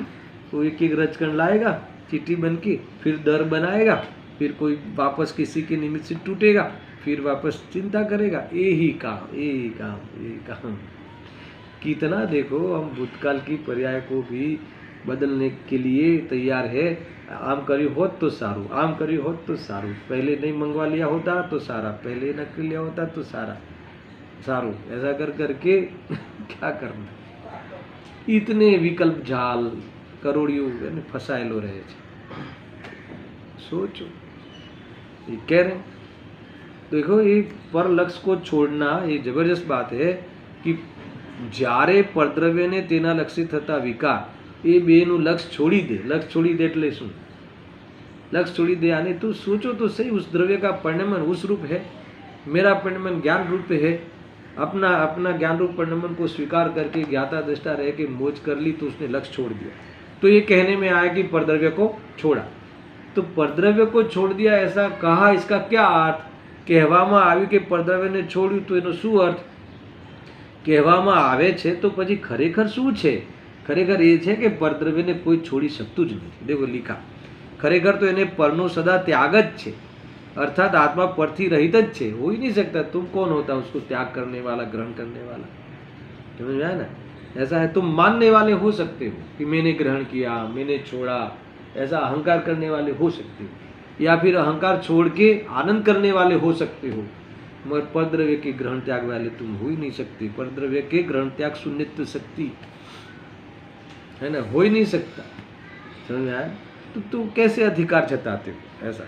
[SPEAKER 1] वो एक एक रचकण लाएगा चिट्ठी बन के, फिर दर बनाएगा, फिर कोई वापस किसी के निमित्त से टूटेगा, फिर वापस चिंता करेगा, यही काम। कितना देखो हम भूतकाल की पर्याय को भी बदलने के लिए तैयार है। आम करी होत तो सारू, आम करी होत तो सारू, पहले नहीं मंगवा लिया होता तो सारा, पहले न कर लिया होता तो सारा सारू, ऐसा कर करके क्या करना। इतने विकल्प झाल करोड़ियों फसायलो रहे छे। सोचो, ये कह रहे देखो, ये पर लक्ष्य को छोड़ना ये जबरदस्त बात है कि જ્યારે પરદ્રવ્યને તેના લક્ષી થતા વિકાર, એ બેનું લક્ષ છોડી દે। લક્ષ છોડી दे એટલે શું? लक्ष्य छोड़ी दे यानी तू सोचो तो सही, उस द्रव्य का परिणमन उस रूप है, मेरा परिणमन ज्ञान रूप है। अपना ज्ञान रूप परिणमन को स्वीकार करके ज्ञाता दृष्टा रह के मौज कर ली तो उसने लक्ष्य छोड़ दिया। तो ये कहने में आया कि परद्रव्य को छोड़ा, तो परद्रव्य को छोड़ दिया ऐसा कहा, इसका क्या अर्थ? કહેવામાં આવ્યું કે પરદ્રવ્યને છોડ્યું તો એનો શું અર્થ? કહેવામાં આવે છે તો પછી ખરેખર શું છે? ખરેખર એ છે કે પરદ્રવ્યને કોઈ છોડી શકતું જ નથી। देखो लिखा, खरेखर तो એને પરનો સદા ત્યાગ જ છે, अर्थात आत्मा परથી रहित જ છે, हो ही नहीं सकता। तुम कौन होता उसको त्याग करने वाला, ग्रहण करने वाला? समझ में आया ना। ऐसा है, तुम मानने वाले हो सकते हो कि मैंने ग्रहण किया, मैंने छोड़ा, ऐसा अहंकार करने वाले हो सकते हो, या फिर अहंकार छोड़ के आनंद करने वाले हो सकते हो, मगर परद्रव्य के ग्रहण त्याग वाले तुम हो ही नहीं सकते। परद्रव्य के ग्रहण त्याग शून्यत्व शक्ति है ना, हो ही नहीं सकता। समझ में आया? तो तुम कैसे अधिकार जताते हो? ऐसा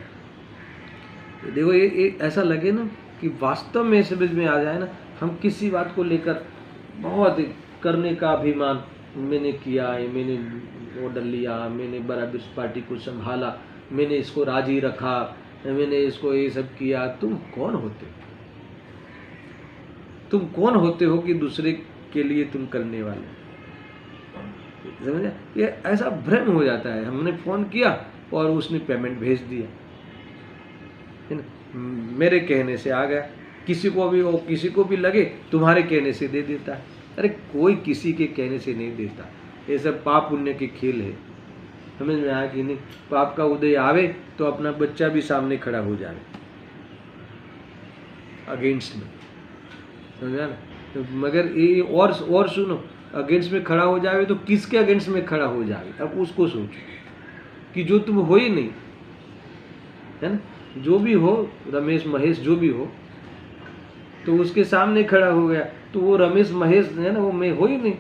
[SPEAKER 1] देखो, ये ऐसा लगे ना कि वास्तव में समझ में आ जाए ना, हम किसी बात को लेकर बहुत करने का अभिमान, मैंने किया, मैंने ऑर्डर लिया, मैंने बराबर पार्टी को संभाला, मैंने इसको राजी रखा, मैंने इसको ये सब किया। तुम कौन होते हो? तुम कौन होते हो कि दूसरे के लिए तुम करने वाले? समझे? ये ऐसा भ्रम हो जाता है। हमने फोन किया और उसने पेमेंट भेज दिया, है ना, मेरे कहने से आ गया। किसी को भी लगे तुम्हारे कहने से दे देता है। अरे कोई किसी के कहने से नहीं देता, ये सब पाप पुण्य के खेल है। समझ में आया कि नहीं? पाप का उदय आवे तो अपना बच्चा भी सामने खड़ा हो जाए अगेंस्ट में, समझा ना। तो मगर ये और सुनो, अगेंस्ट में खड़ा हो जावे तो किसके अगेंस्ट में खड़ा हो जावे, अब उसको सोचो कि जो तुम हो ही नहीं, है ना, जो भी हो, रमेश महेश जो भी हो, तो उसके सामने खड़ा हो गया, तो वो रमेश महेश है ना, वो मैं हो ही नहीं,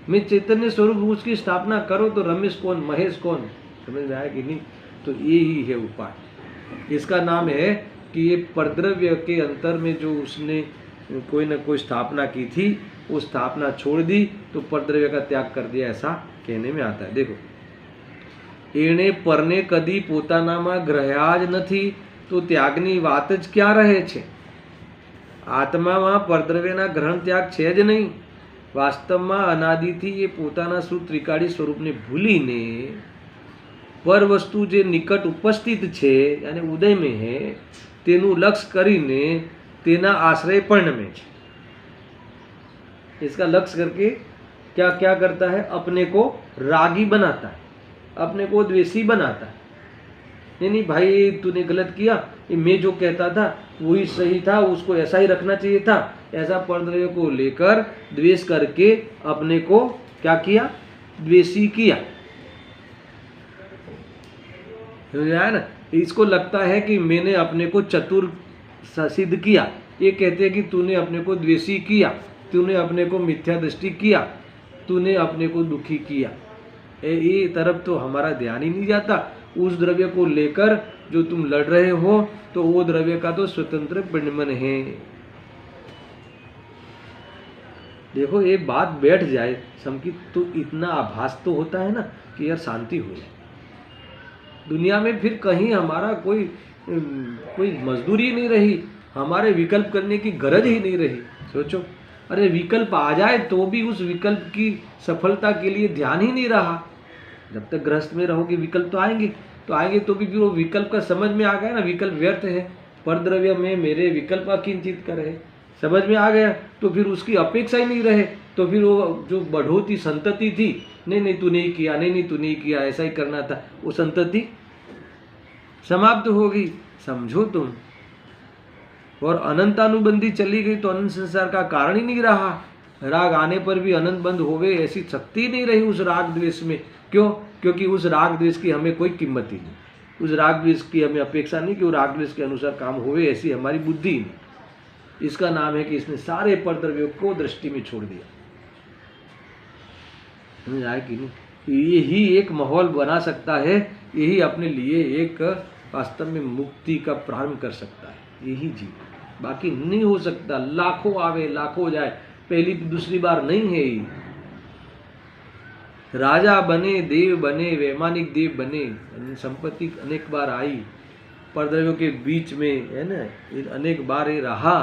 [SPEAKER 1] मैं चैतन्य स्वरूप उसकी स्थापना करो तो रमेश कौन, महेश कौन, समझ में आया कि नहीं। तो ये ही है उपाय। इसका नाम है कि ये परद्रव्य के अंतर में जो उसने कोई न कोई स्थापना की थी, वो स्थापना छोड़ दी तो परद्रव्य का त्याग कर दिया, ऐसा कहने में आता है। देखो, एणे परने कदी पोतानाમાં ગ્રહ્યા જ નથી તો ત્યાગની વાત જ ક્યાં રહે છે। આત્મામાં પરદ્રવ્યના ગ્રહણ ત્યાગ છે જ નહીં। વાસ્તવમાં અનાદિથી એ પોતાના ત્રિકાળી સ્વરૂપને ભૂલીને પર વસ્તુ જે નિકટ ઉપસ્થિત છે અને ઉદયમાં છે તેનું લક્ષ્ય કરીને તેના આશ્રયપર્ણ में છે। इसका लक्ष्य करके क्या क्या करता है, अपने को रागी बनाता है, अपने को द्वेषी बनाता है। नहीं भाई तूने गलत किया, ये मैं जो कहता था वही सही था, उसको ऐसा ही रखना चाहिए था, ऐसा परद्रव्य को लेकर द्वेष करके अपने को क्या किया, द्वेषी किया। समझा ना। इसको लगता है कि मैंने अपने को चतुर सिद्ध किया। ये कहते हैं कि तूने अपने को द्वेषी किया, तूने अपने को मिथ्या दृष्टि किया, तूने अपने को दुखी किया। ये तरफ तो हमारा ध्यान ही नहीं जाता। उस द्रव्य को लेकर जो तुम लड़ रहे हो तो वो द्रव्य का तो स्वतंत्र परिणमन है। देखो ये बात बैठ जाए समकी तो इतना आभास तो होता है ना कि यार शांति हो जाए। दुनिया में फिर कहीं हमारा कोई मजदूरी नहीं रही, हमारे विकल्प करने की गरज ही नहीं रही। सोचो, अरे विकल्प आ जाए तो भी उस विकल्प की सफलता के लिए ध्यान ही नहीं रहा। जब तक गृहस्थ में रहोगे विकल्प तो आएंगे तो भी फिर वो विकल्प का समझ में आ गया ना, विकल्प व्यर्थ है, परद्रव्य में मेरे विकल्प अकिंचित कर है, समझ में आ गया तो फिर उसकी अपेक्षा ही नहीं रहे। तो फिर वो जो बढ़ोती संतति थी, नहीं तू नहीं किया, नहीं तू नहीं किया, ऐसा ही करना था, वो संतति समाप्त हो गई। समझो तुम। और अनंतानुबंधी चली गई तो अनंत संसार का कारण ही नहीं रहा। राग आने पर भी अनंत बंद हो गए, ऐसी शक्ति नहीं रही उस राग द्वेष में। क्यों? क्योंकि उस राग द्वेष की हमें कोई कीमत ही नहीं, उस राग द्वेष की हमें अपेक्षा नहीं कि वो राग द्वेष के अनुसार काम होवे, ऐसी हमारी बुद्धि ही नहीं। इसका नाम है कि इसने सारे परद्रव्यों को दृष्टि में छोड़ दिया। समझ आया कि नहीं। यही एक माहौल बना सकता है, यही अपने लिए एक वास्तव में मुक्ति का प्रारंभ कर सकता है, यही जीवन। बाकी नहीं हो सकता। लाखों आवे लाखों जाए, पहली दूसरी बार नहीं है ये। राजा बने, देव बने, वैमानिक देव बने, संपत्ति अनेक बार आई, परद्रव्यों के बीच में है ना, अनेक बार ये रहा,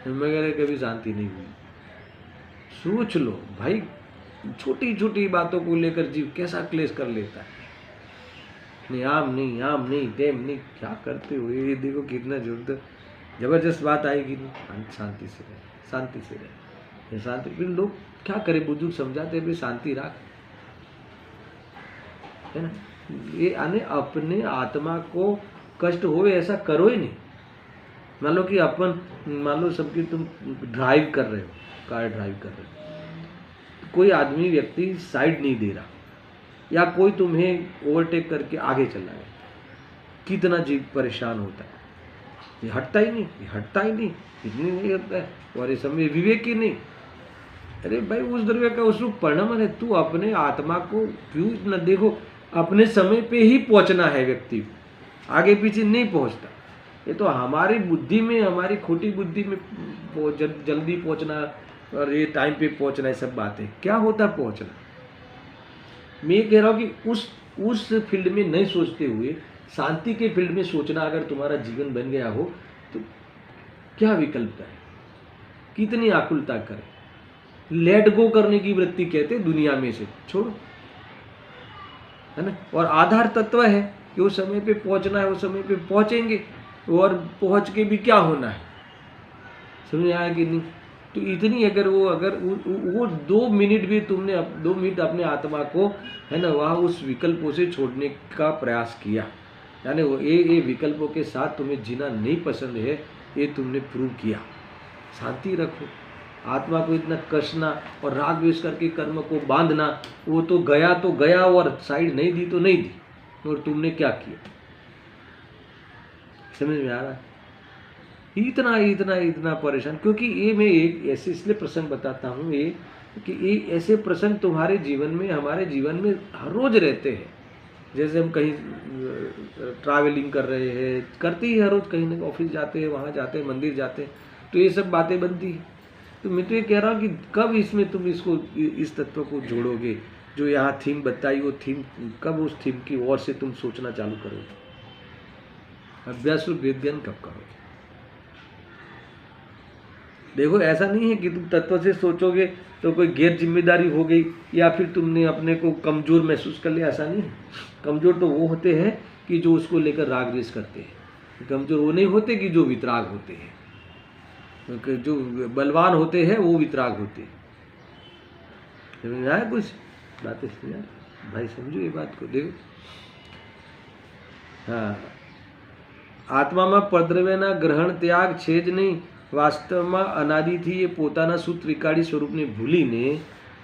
[SPEAKER 1] मगर कभी शांति नहीं हुई। सोच लो भाई, छोटी छोटी बातों को लेकर जीव कैसा क्लेश कर लेता है। नहीं आम नहीं टेम नहीं, क्या करते हो ये देखो कितना जबरदस्त बात आएगी। नहीं शांति से रहे, शांति से रहे, शांति। फिर लोग क्या करें, बुजुर्ग समझाते भाई शांति रख, है ना। ये आने अपने आत्मा को कष्ट होवे ऐसा करो ही नहीं। मान लो कि मान लो सबकी तुम ड्राइव कर रहे हो, कार ड्राइव कर रहे हो, कोई आदमी व्यक्ति साइड नहीं दे रहा, या कोई तुम्हें ओवरटेक करके आगे चला है, कितना जीव परेशान होता है। ये हटता ही नहीं, इतनी नहीं होता है। और इस समय विवेक ही नहीं। अरे भाई उस द्रव्य का उस रूप परिणाम है। तू अपने आत्मा को क्यों न देखो, अपने समय पे ही पहुंचना है व्यक्ति, आगे पीछे नहीं पहुंचता। ये तो हमारी बुद्धि में, हमारी खोटी बुद्धि में जल्दी पहुंचना और ये टाइम पे पहुंचना, ये सब बातें क्या होता पहुंचना। मैं कह रहा हूँ कि उस फील्ड में नहीं सोचते हुए शांति के फील्ड में सोचना अगर तुम्हारा जीवन बन गया हो तो क्या विकल्प है, कितनी आकुलता करे। लेट गो करने की वृत्ति कहते दुनिया में से छोड़ो, है ना। और आधार तत्व है कि उस समय पे पहुंचना है, उस समय पे पहुंचेंगे, और पहुंच के भी क्या होना है, समझ आया कि नहीं। तो इतनी अगर वो 2 मिनट भी तुमने 2 मिनट अपने आत्मा को, है ना, वहाँ उस विकल्पों से छोड़ने का प्रयास किया, यानी वो ये विकल्पों के साथ तुम्हें जीना नहीं पसंद है, ये तुमने प्रूव किया। शांति रखो। आत्मा को इतना कसना और राग द्वेष करके कर्म को बांधना, वो तो गया और साइड नहीं दी तो नहीं दी, और तुमने क्या किया? समझ में आ रहा है? इतना इतना इतना परेशान, क्योंकि ये मैं एक ऐसे इसलिए प्रसंग बताता हूँ ये कि ये ऐसे प्रसंग तुम्हारे जीवन में, हमारे जीवन में हर रोज रहते हैं। जैसे हम कहीं ट्रैवलिंग कर रहे हैं, करते ही हर रोज कहीं ना ऑफिस जाते हैं, वहाँ जाते हैं, मंदिर जाते हैं, तो ये सब बातें बनती हैं। तो मैं तो ये कह रहा हूँ कि कब इसमें तुम इसको, इस तत्व को जोड़ोगे, जो यहाँ थीम बताई, वो थीम कब उस थीम की ओर से तुम सोचना चालू करोगे? अभ्यास और वेद ज्ञान कब करोगे? देखो, ऐसा नहीं है कि तुम तत्व से सोचोगे तो कोई गैर जिम्मेदारी हो गई या फिर तुमने अपने को कमजोर महसूस कर लिया, ऐसा नहीं है। कमजोर तो वो होते हैं कि जो उसको लेकर राग द्वेष करते हैं। कमजोर वो नहीं होते कि जो वितराग होते हैं, क्योंकि जो बलवान होते हैं वो वितराग होते हैं। समझ आया कुछ बातें? यार भाई समझो ये बात को। देखो, हाँ, આત્મામાં પરદ્રવ્યના ગ્રહણ ત્યાગ છે જ નહીં, વાસ્તવમાં અનાદિથી એ પોતાના સુત્રિકાળી સ્વરૂપને ભૂલીને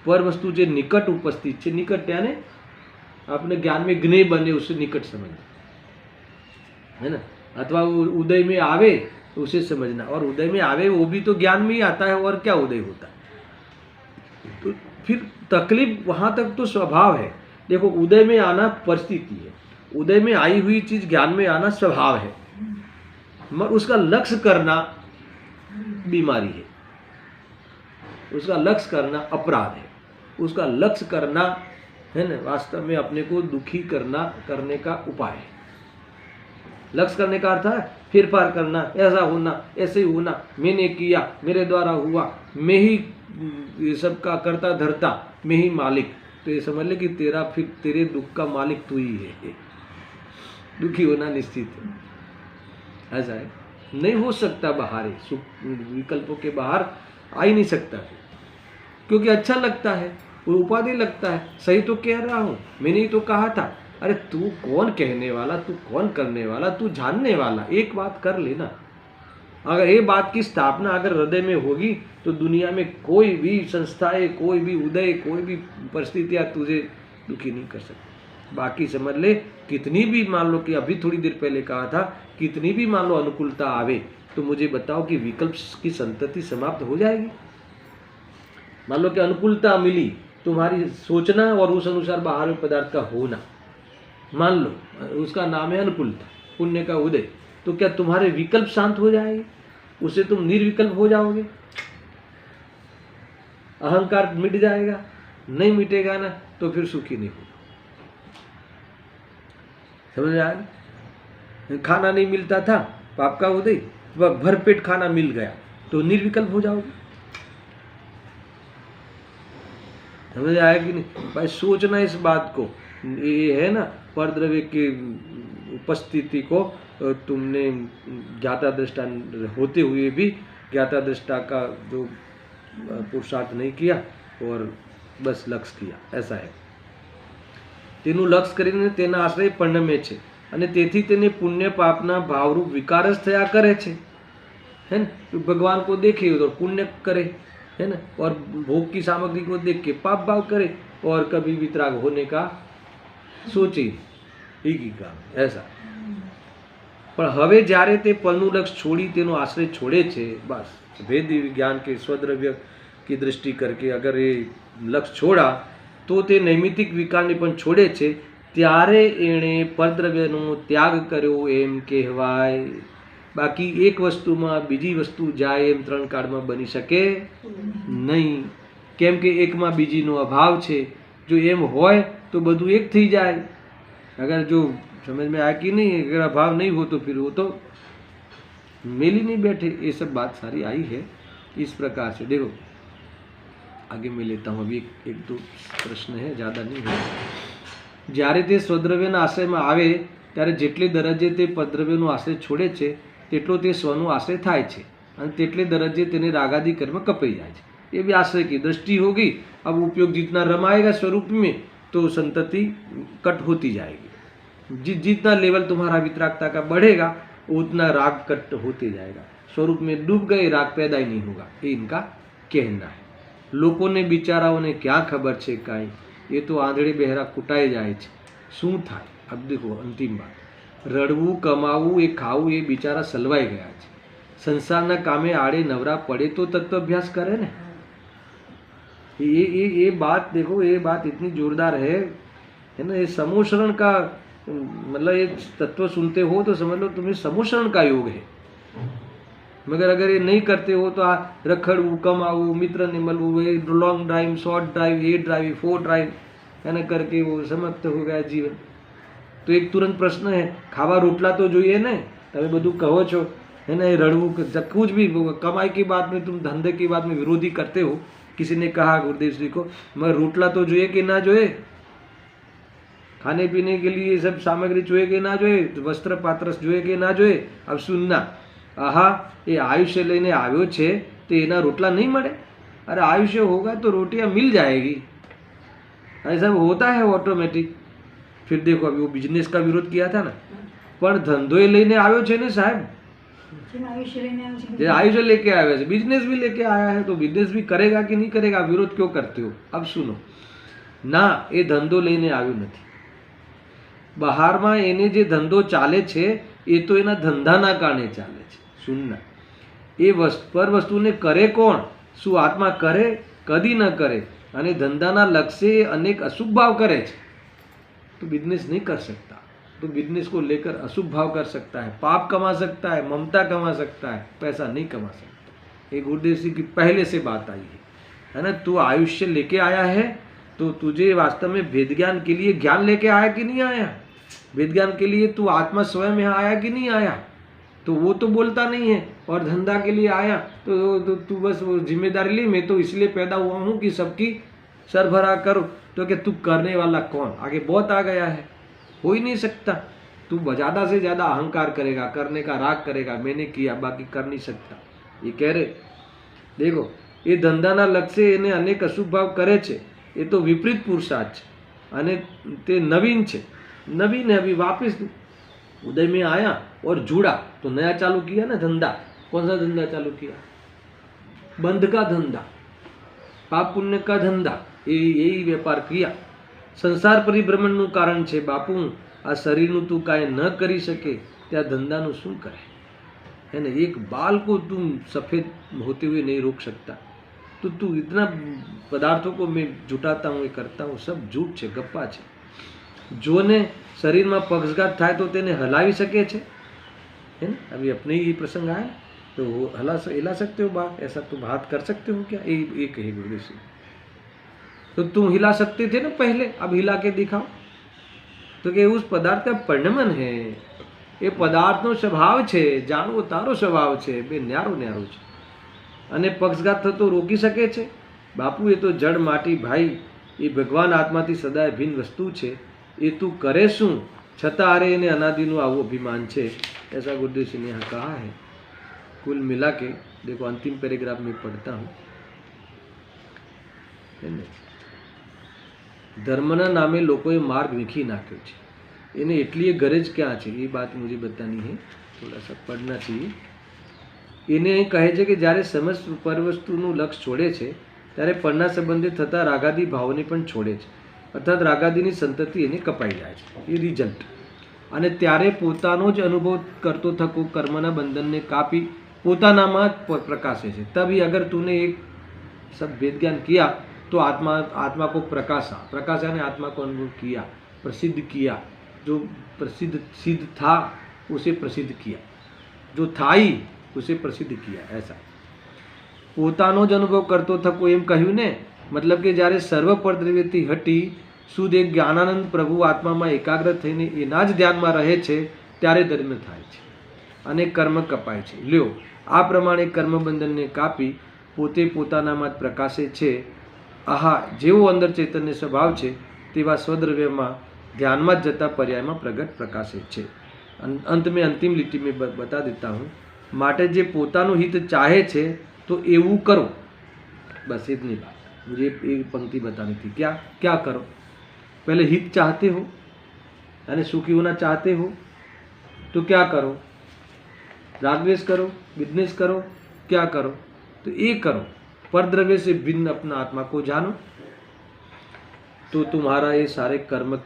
[SPEAKER 1] પર વસ્તુ જે નિકટ ઉપસ્થિત છે, નિકટ त्याने अपने ज्ञान में ज्ञेय बने उसे निकट समझना है ना, अथवा उदय में आवे तो उसे समझना। और उदय में आवे वो भी तो ज्ञान में ही आता है, और क्या उदय होता है? तो फिर तकलीफ वहाँ तक तो स्वभाव है। देखो, उदय में आना परिस्थिति है, उदय में आई हुई चीज ज्ञान में आना स्वभाव है, मगर उसका लक्ष्य करना बीमारी है, उसका लक्ष्य करना अपराध है, उसका लक्ष्य करना है ना वास्तव में अपने को दुखी करने का उपाय है। लक्ष्य करने का अर्थ है फिर पार करना, ऐसा होना, ऐसे ही होना, मैंने किया, मेरे द्वारा हुआ, मैं ही ये सब का करता धरता, मैं ही मालिक। तो ये समझ ले कि फिर तेरे दुख का मालिक तू ही है। दुखी होना निश्चित है, ऐसा है, नहीं हो सकता बाहर है, विकल्पों के बाहर आ ही नहीं सकता, क्योंकि अच्छा लगता है, वो उपाधि लगता है। सही तो कह रहा हूँ, मैंने ही तो कहा था। अरे तू कौन कहने वाला, तू कौन करने वाला, तू जानने वाला। एक बात कर लेना, अगर ये बात की स्थापना अगर हृदय में होगी तो दुनिया में कोई भी संस्थाएं, कोई भी उदय, कोई भी परिस्थितियाँ तुझे दुखी नहीं कर सकती। बाकी समझ ले, कितनी भी मान लो कि अभी थोड़ी देर पहले कहा था, कितनी भी मान लो अनुकूलता आवे तो मुझे बताओ कि विकल्प की संतति समाप्त हो जाएगी। मान लो कि अनुकूलता मिली, तुम्हारी सोचना और उस अनुसार बाहर में पदार्थ का होना, मान लो उसका नाम है अनुकूलता, पुण्य का उदय, तो क्या तुम्हारे विकल्प शांत हो जाएंगे? उससे तुम निर्विकल्प हो जाओगे, अहंकार मिट जाएगा? नहीं मिटेगा ना, तो फिर सुखी नहीं होगा। समझ आया? खाना नहीं मिलता था, पाप का उदय, भरपेट खाना मिल गया तो निर्विकल्प हो जाओगे। समझ आया कि नहीं भाई? सोचना इस बात को, ये है ना परद्रव्य की उपस्थिति को तुमने ज्ञाता दृष्टा होते हुए भी ज्ञाता दृष्टा का जो पुरुषार्थ नहीं किया और बस लक्ष्य किया, ऐसा है। તેનું લક્ષ્ય કરીને તેના આશ્રય પરિણમે છે અને તેથી તેને પુણ્ય પાપના ભાવરૂપ વિકાર જ થયા કરે છે, है ना। भगवान को देखे तो पुण्य करे, है ना, और भोग की सामग्री को देख के पाप भाव करे और कभी वितराग होने का सोचे एक ही काम, ऐसा। પણ હવે જ્યારે તે પલનું લક્ષ છોડી તેનો આશ્રય છોડે છે, બસ વેદ વિજ્ઞાન के स्वद्रव्य की दृष्टि करके अगर ये लक्ष्य छोड़ा तो તે નૈમિતિક વિકારને પણ છોડે છે, ત્યારે એણે પરદ્રવ્યનો ત્યાગ કર્યો એમ કહેવાય। બાકી એક વસ્તુમાં બીજી વસ્તુ જાય એમ ત્રણ કાળમાં બની શકે નહીં, કેમ કે એકમાં બીજીનો અભાવ છે। જો એમ હોય તો બધું એક થઈ જાય। अगर जो समझ में आया कि नहीं, अगर अभाव नहीं हो तो फिर वो तो मेल ही नहीं बैठे। ये सब बात सारी आई है इस प्रकार से। देखो आगे मैं लेता हूँ, अभी एक दो प्रश्न है, ज़्यादा नहीं है। જ્યારે તે સ્વદ્રવ્યના આશ્રયમાં આવે ત્યારે જેટલી દરજ્જે તે પરદ્રવ્યનો આશ્રય છોડે છે તેટલો તે સ્વનો આશ્રય થાય છે અને તેટલે દરજ્જે તેને રાગાદि કર્મ કપાઈ જાય છે। ये भी आश्रय की दृष्टि होगी। अब उपयोग जितना रमाएगा स्वरूप में तो संतति कट होती जाएगी। जितना लेवल तुम्हारा वितरागता का बढ़ेगा उतना राग कट होते जाएगा। स्वरूप में डूब गए, राग पैदा ही नहीं होगा, ये इनका कहना है। લોકોને બિચારાઓને क्या खबर છે કાંઈ, એ તો આંધળે બહેરા કૂટાઈ જાય છે, શું થાય? अब देखो अंतिम बात, રડવું કમાવું એ ખાવું એ બિચારા સલવાઈ ગયા છે, સંસારના કામે આડે નવરા પડે તો તત્વાભ્યાસ करे ને। ये बात देखो, ये बात इतनी जोरदार है ना। ये समोषण का मतलब ये तत्व सुनते हो तो समझ लो तुम्हें समोषण का योग है। मगर अगर ये नहीं करते हो तो रखड़વું कमाવું, मित्रને મળવું, ये लॉन्ग ड्राइव, शॉर्ट ड्राइव, ये ड्राइव, 4 ड्राइव है ना करके वो समाप्त हो गया जीवन। तो एक तुरंत प्रश्न है, खावा रोटला तो જોઈએ ને, તમે બધું કહો છો है ना, रड़વું कुछ भी कमाई की बात में, तुम धंधे की बात में विरोधी करते हो। किसी ने कहा गुरुदेव श्री को, मगर रोटला तो જોઈએ कि ना જોઈએ, खाने पीने के लिए सब सामग्री જોઈએ कि ना જોઈએ, वस्त्र पात्र જોઈએ कि ना જોઈએ। अब सुनना, आहा ये आयुष्य लेने આવ્યો છે तो એના રોટલા नहीं મળે? अरे आयुष्य होगा तो रोटियां मिल जाएगी, ऐसा होता है ऑटोमेटिक। फिर देखो अभी वो बिजनेस का विरोध किया था ना, પણ ધંધો એ લઈને આવ્યો છે ને સાહેબ, आयुष्य लेके आया है, बिजनेस भी लेके आया है, तो बिजनेस भी करेगा कि नहीं करेगा? विरोध क्यों करते हो? अब सुनो ना, ये धंधो લઈને આવ્યો નથી। બહારમાં એને જે ધંધો ચાલે છે એ તો એના ધંધાના કારણે ચાલે છે। સુનના, એ પર વસ્તુને કરે કોણ? શું આત્મા કરે? કદી ન કરે। અને ધંધાના લક્ષ્ય અનેક અશુભ ભાવ કરે છે, तो बिजनेस नहीं कर सकता। तो बिजनेस को लेकर अशुभ भाव कर सकता है, पाप कमा सकता है, ममता कमा सकता है, पैसा नहीं कमा सकता। ये गुरुदेव जी की पहले से बात आई है ना। तू आयुष्य लेके आया है तो तुझे वास्तव में वेद ज्ञान के लिए ज्ञान लेके आया कि नहीं आया? वेद ज्ञान के लिए तू आत्मा स्वयं यहाँ आया कि नहीं आया? तो वो तो बोलता नहीं है। और धंधा के लिए आया तो तू बस वो जिम्मेदारी ली, मैं तो इसलिए पैदा हुआ हूँ कि सबकी सरभरा करो। तो क्या तू करने वाला कौन? आगे बहुत आ गया है, हो ही नहीं सकता। तू ज़्यादा से ज़्यादा अहंकार करेगा, करने का राग करेगा, मैंने किया बाकी कर नहीं सकता। ये कह रहे देखो, ये धंधाना लक्ष्य એને અનેક અશુભ ભાવ કરે છે, એ તો વિપરીત પુરુષાર્થ છે અને તે નવીન છે। नवीन है, अभी वापस उदय में आया और जुड़ा तो नया चालू किया ना धंधा। कौन सा धंधा चालू किया? बंध का धंधा, पाप पुण्य का धंधा, यही व्यापार किया। संसार परिभ्रमणનું કારણ છે બાપુ। આ શરીરનું તું કાંઈ ન કરી શકે ત્યાં ધંધાનું શું કરે? है ना, एक बाल को तुम सफ़ेद होते हुए नहीं रोक सकता। तो तू इतना पदार्थों को मैं जुटाता हूँ, ये करता हूँ, सब झूठ છે, ગપ્પા છે। જોને શરીરમાં પક્ષઘાત થાય તો તેને હલાવી શકે છે, है ना। अभी अपने ही प्रसंग आया तो हिला सकते हो बात? ऐसा तुम हाथ कर सकते हो क्या? ये कहे गुरुदेव से। तो तुम हिला सकते थे ना पहले, अब हिला के दिखाओ। तो कि उस पदार्थ का परिणमन है, ये पदार्थનો સ્વભાવ છે, જાણવો તારો સ્વભાવ છે, બે ન્યારો ન્યારો છે। અને પક્ષઘાત થતો રોકી શકે છે બાપુ? એ તો જડ માટી ભાઈ, એ ભગવાન આત્માથી સદાય ભિન્ન વસ્તુ છે। એ તું કરે શું છતાં અરે એને અનાદિનું આવું અભિમાન છે, ऐसा गुरुदेव जी ने यहाँ कहा है। कुल मिला के देखो, अंतिम पैराग्राफ में पढ़ता हूँ, धर्मना नामे लोगों मार्ग वीखी नाख्यो छे, એને એટલી ગરજ ક્યાં છે એ बात मुझे बतानी है, थोड़ा सा पढ़ना चाहिए। એને કહે છે કે જ્યારે સમસ્ત પરવસ્તુનું લક્ષ છોડે છે ત્યારે પરના સંબંધે થતા રાગાદી ભાવને પણ છોડે છે, અર્થાત રાગાદીની સંતતિ એને કપાઈ જાય છે, એ રિઝલ્ટ। અને ત્યારે પોતાનો જ અનુભવ કરતો થકો કર્મના બંધનને કાપી પોતાનામાં જ પ્રકાશે છે। तभी अगर तूने एक सब वेद ज्ञान किया तो आत्मा को प्रकाशा ने आत्मा को अनुभव किया, प्रसिद्ध किया। जो प्रसिद्ध सिद्ध था उसे प्रसिद्ध किया, जो था ही उसे प्रसिद्ध किया। ऐसा પોતાનો જ અનુભવ કરતો થકો એમ કહ્યું ને, मतलब કે જ્યારે સર્વ પરદ્રવ્યથી હટી શુદ્ધ એક જ્ઞાનાનંદ પ્રભુ આત્મામાં એકાગ્ર થઈને એના જ ધ્યાનમાં રહે છે ત્યારે ધર્મ થાય છે અને કર્મ કપાય છે। લ્યો, આ પ્રમાણે કર્મબંધનને કાપી પોતે પોતાનામાં જ પ્રકાશે છે। આહા, જેવો અંદર ચૈતન્ય સ્વભાવ છે તેવા સ્વદ્રવ્યમાં ध्यान में जता पर्याय में प्रगट प्रकाशित है। अंत में अंतिम लिट्टी में बता देता हूँ, माटे जे पोतानु हित चाहे छे तो एवं करो। बस इतनी बात मुझे एक पंक्ति बतानी थी। क्या क्या करो? पहले हित चाहते हो यानी सुखी होना चाहते हो तो क्या करो? राग द्वेष करो, बिजनेस करो, क्या करो, तो एक करो, पर द्रव्य से भिन्न अपना आत्मा को जानो, तो तुम्हारा ये सारे कर्म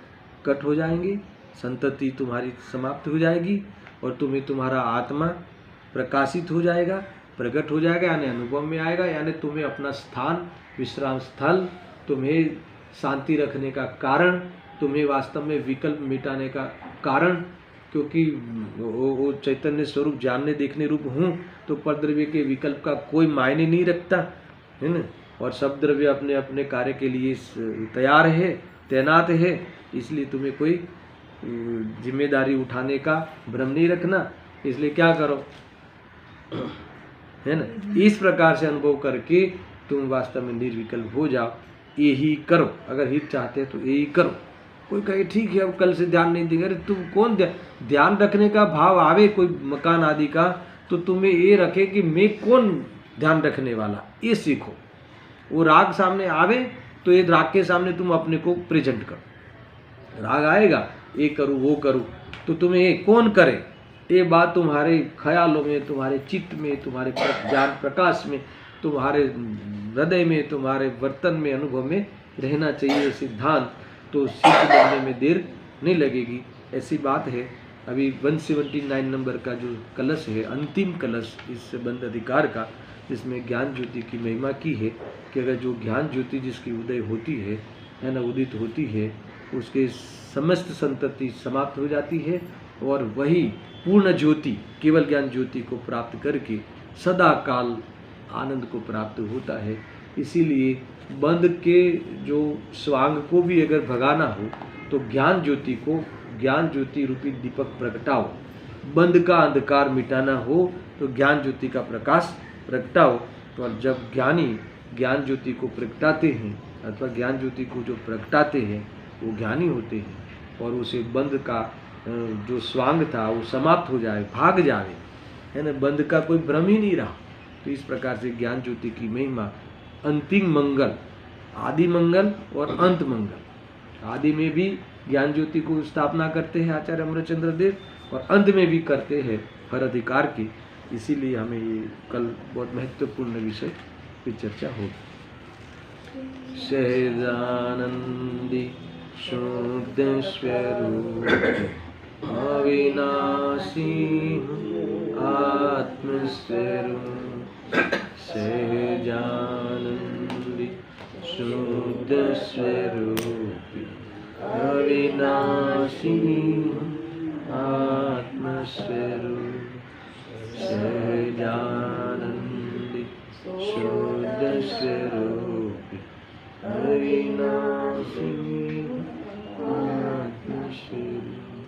[SPEAKER 1] कट हो जाएंगे, संतति तुम्हारी समाप्त हो जाएगी और तुम्हें तुम्हारा आत्मा प्रकाशित हो जाएगा, प्रकट हो जाएगा, यानी अनुभव में आएगा, यानी तुम्हें अपना स्थान, विश्राम स्थल, तुम्हें शांति रखने का कारण, तुम्हें वास्तव में विकल्प मिटाने का कारण, क्योंकि वो चैतन्य स्वरूप जानने देखने रूप हूँ, तो पर द्रव्य के विकल्प का कोई मायने नहीं रखता है ना। और सब द्रव्य अपने अपने कार्य के लिए तैयार है, तैनात है, इसलिए तुम्हें कोई जिम्मेदारी उठाने का भ्रम नहीं रखना। इसलिए क्या करो, है ना, इस प्रकार से अनुभव करके तुम वास्तव में निर्विकल्प हो जाओ। यही करो, अगर हित चाहते हैं तो यही करो। कोई कहे ठीक है अब कल से ध्यान नहीं देंगे, अरे तुम कौन ध्यान रखने का भाव आवे कोई मकान आदि का, तो तुम्हें ये रखे कि मैं कौन ध्यान रखने वाला, ये सीखो। वो राग सामने आवे तो ये राग के सामने तुम अपने को प्रेजेंट करो। राग आएगा, ये करूँ वो करूँ, तो तुम्हें ये कौन करे, ये बात तुम्हारे ख्यालों में, तुम्हारे चित्त में, तुम्हारे ज्ञान प्रकाश में, तुम्हारे हृदय में, तुम्हारे वर्तन में, अनुभव में रहना चाहिए सिद्धांत, तो सिद्ध बनने में देर नहीं लगेगी। ऐसी बात है। अभी 179 नंबर का जो कलश है, अंतिम कलश इस बंद अधिकार का, जिसमें ज्ञान ज्योति की महिमा की है कि अगर जो ज्ञान ज्योति जिसकी उदय होती है ना, उदित होती है, उसके समस्त संतति समाप्त हो जाती है और वही पूर्ण ज्योति केवल ज्ञान ज्योति को प्राप्त करके सदा काल आनंद को प्राप्त होता है। इसीलिए बंद के जो स्वांग को भी अगर भगाना हो तो ज्ञान ज्योति को, ज्ञान ज्योति रूपी दीपक प्रगटाओ। बंद का अंधकार मिटाना हो तो ज्ञान ज्योति का प्रकाश प्रगटाओ। तो जब ज्ञानी ज्ञान ज्योति को प्रगटाते हैं अथवा ज्ञान ज्योति को जो प्रगटाते हैं वो ज्ञानी होते हैं और उसे बंद का जो स्वांग था वो समाप्त हो जाए, भाग जाए, है ना, बंद का कोई भ्रम ही नहीं रहा। तो इस प्रकार से ज्ञान ज्योति की महिमा, अंतिम मंगल, आदि मंगल और अंत मंगल। आदि में भी ज्ञान ज्योति को स्थापना करते हैं आचार्य अमरचंद्र देव और अंत में भी करते हैं हर अधिकार की। इसीलिए हमें ये कल बहुत महत्वपूर्ण विषय की चर्चा होगी। सहजानंदी शुद्ध स्वरूप अविनाशी आत्मस्वरूप, सहजानंदी शुद्ध स्वरूप अविनाशी आत्मस्वरूप, सहजानंदी शुद्ध स्वरूप अविनाशी आत्मस्वरूप।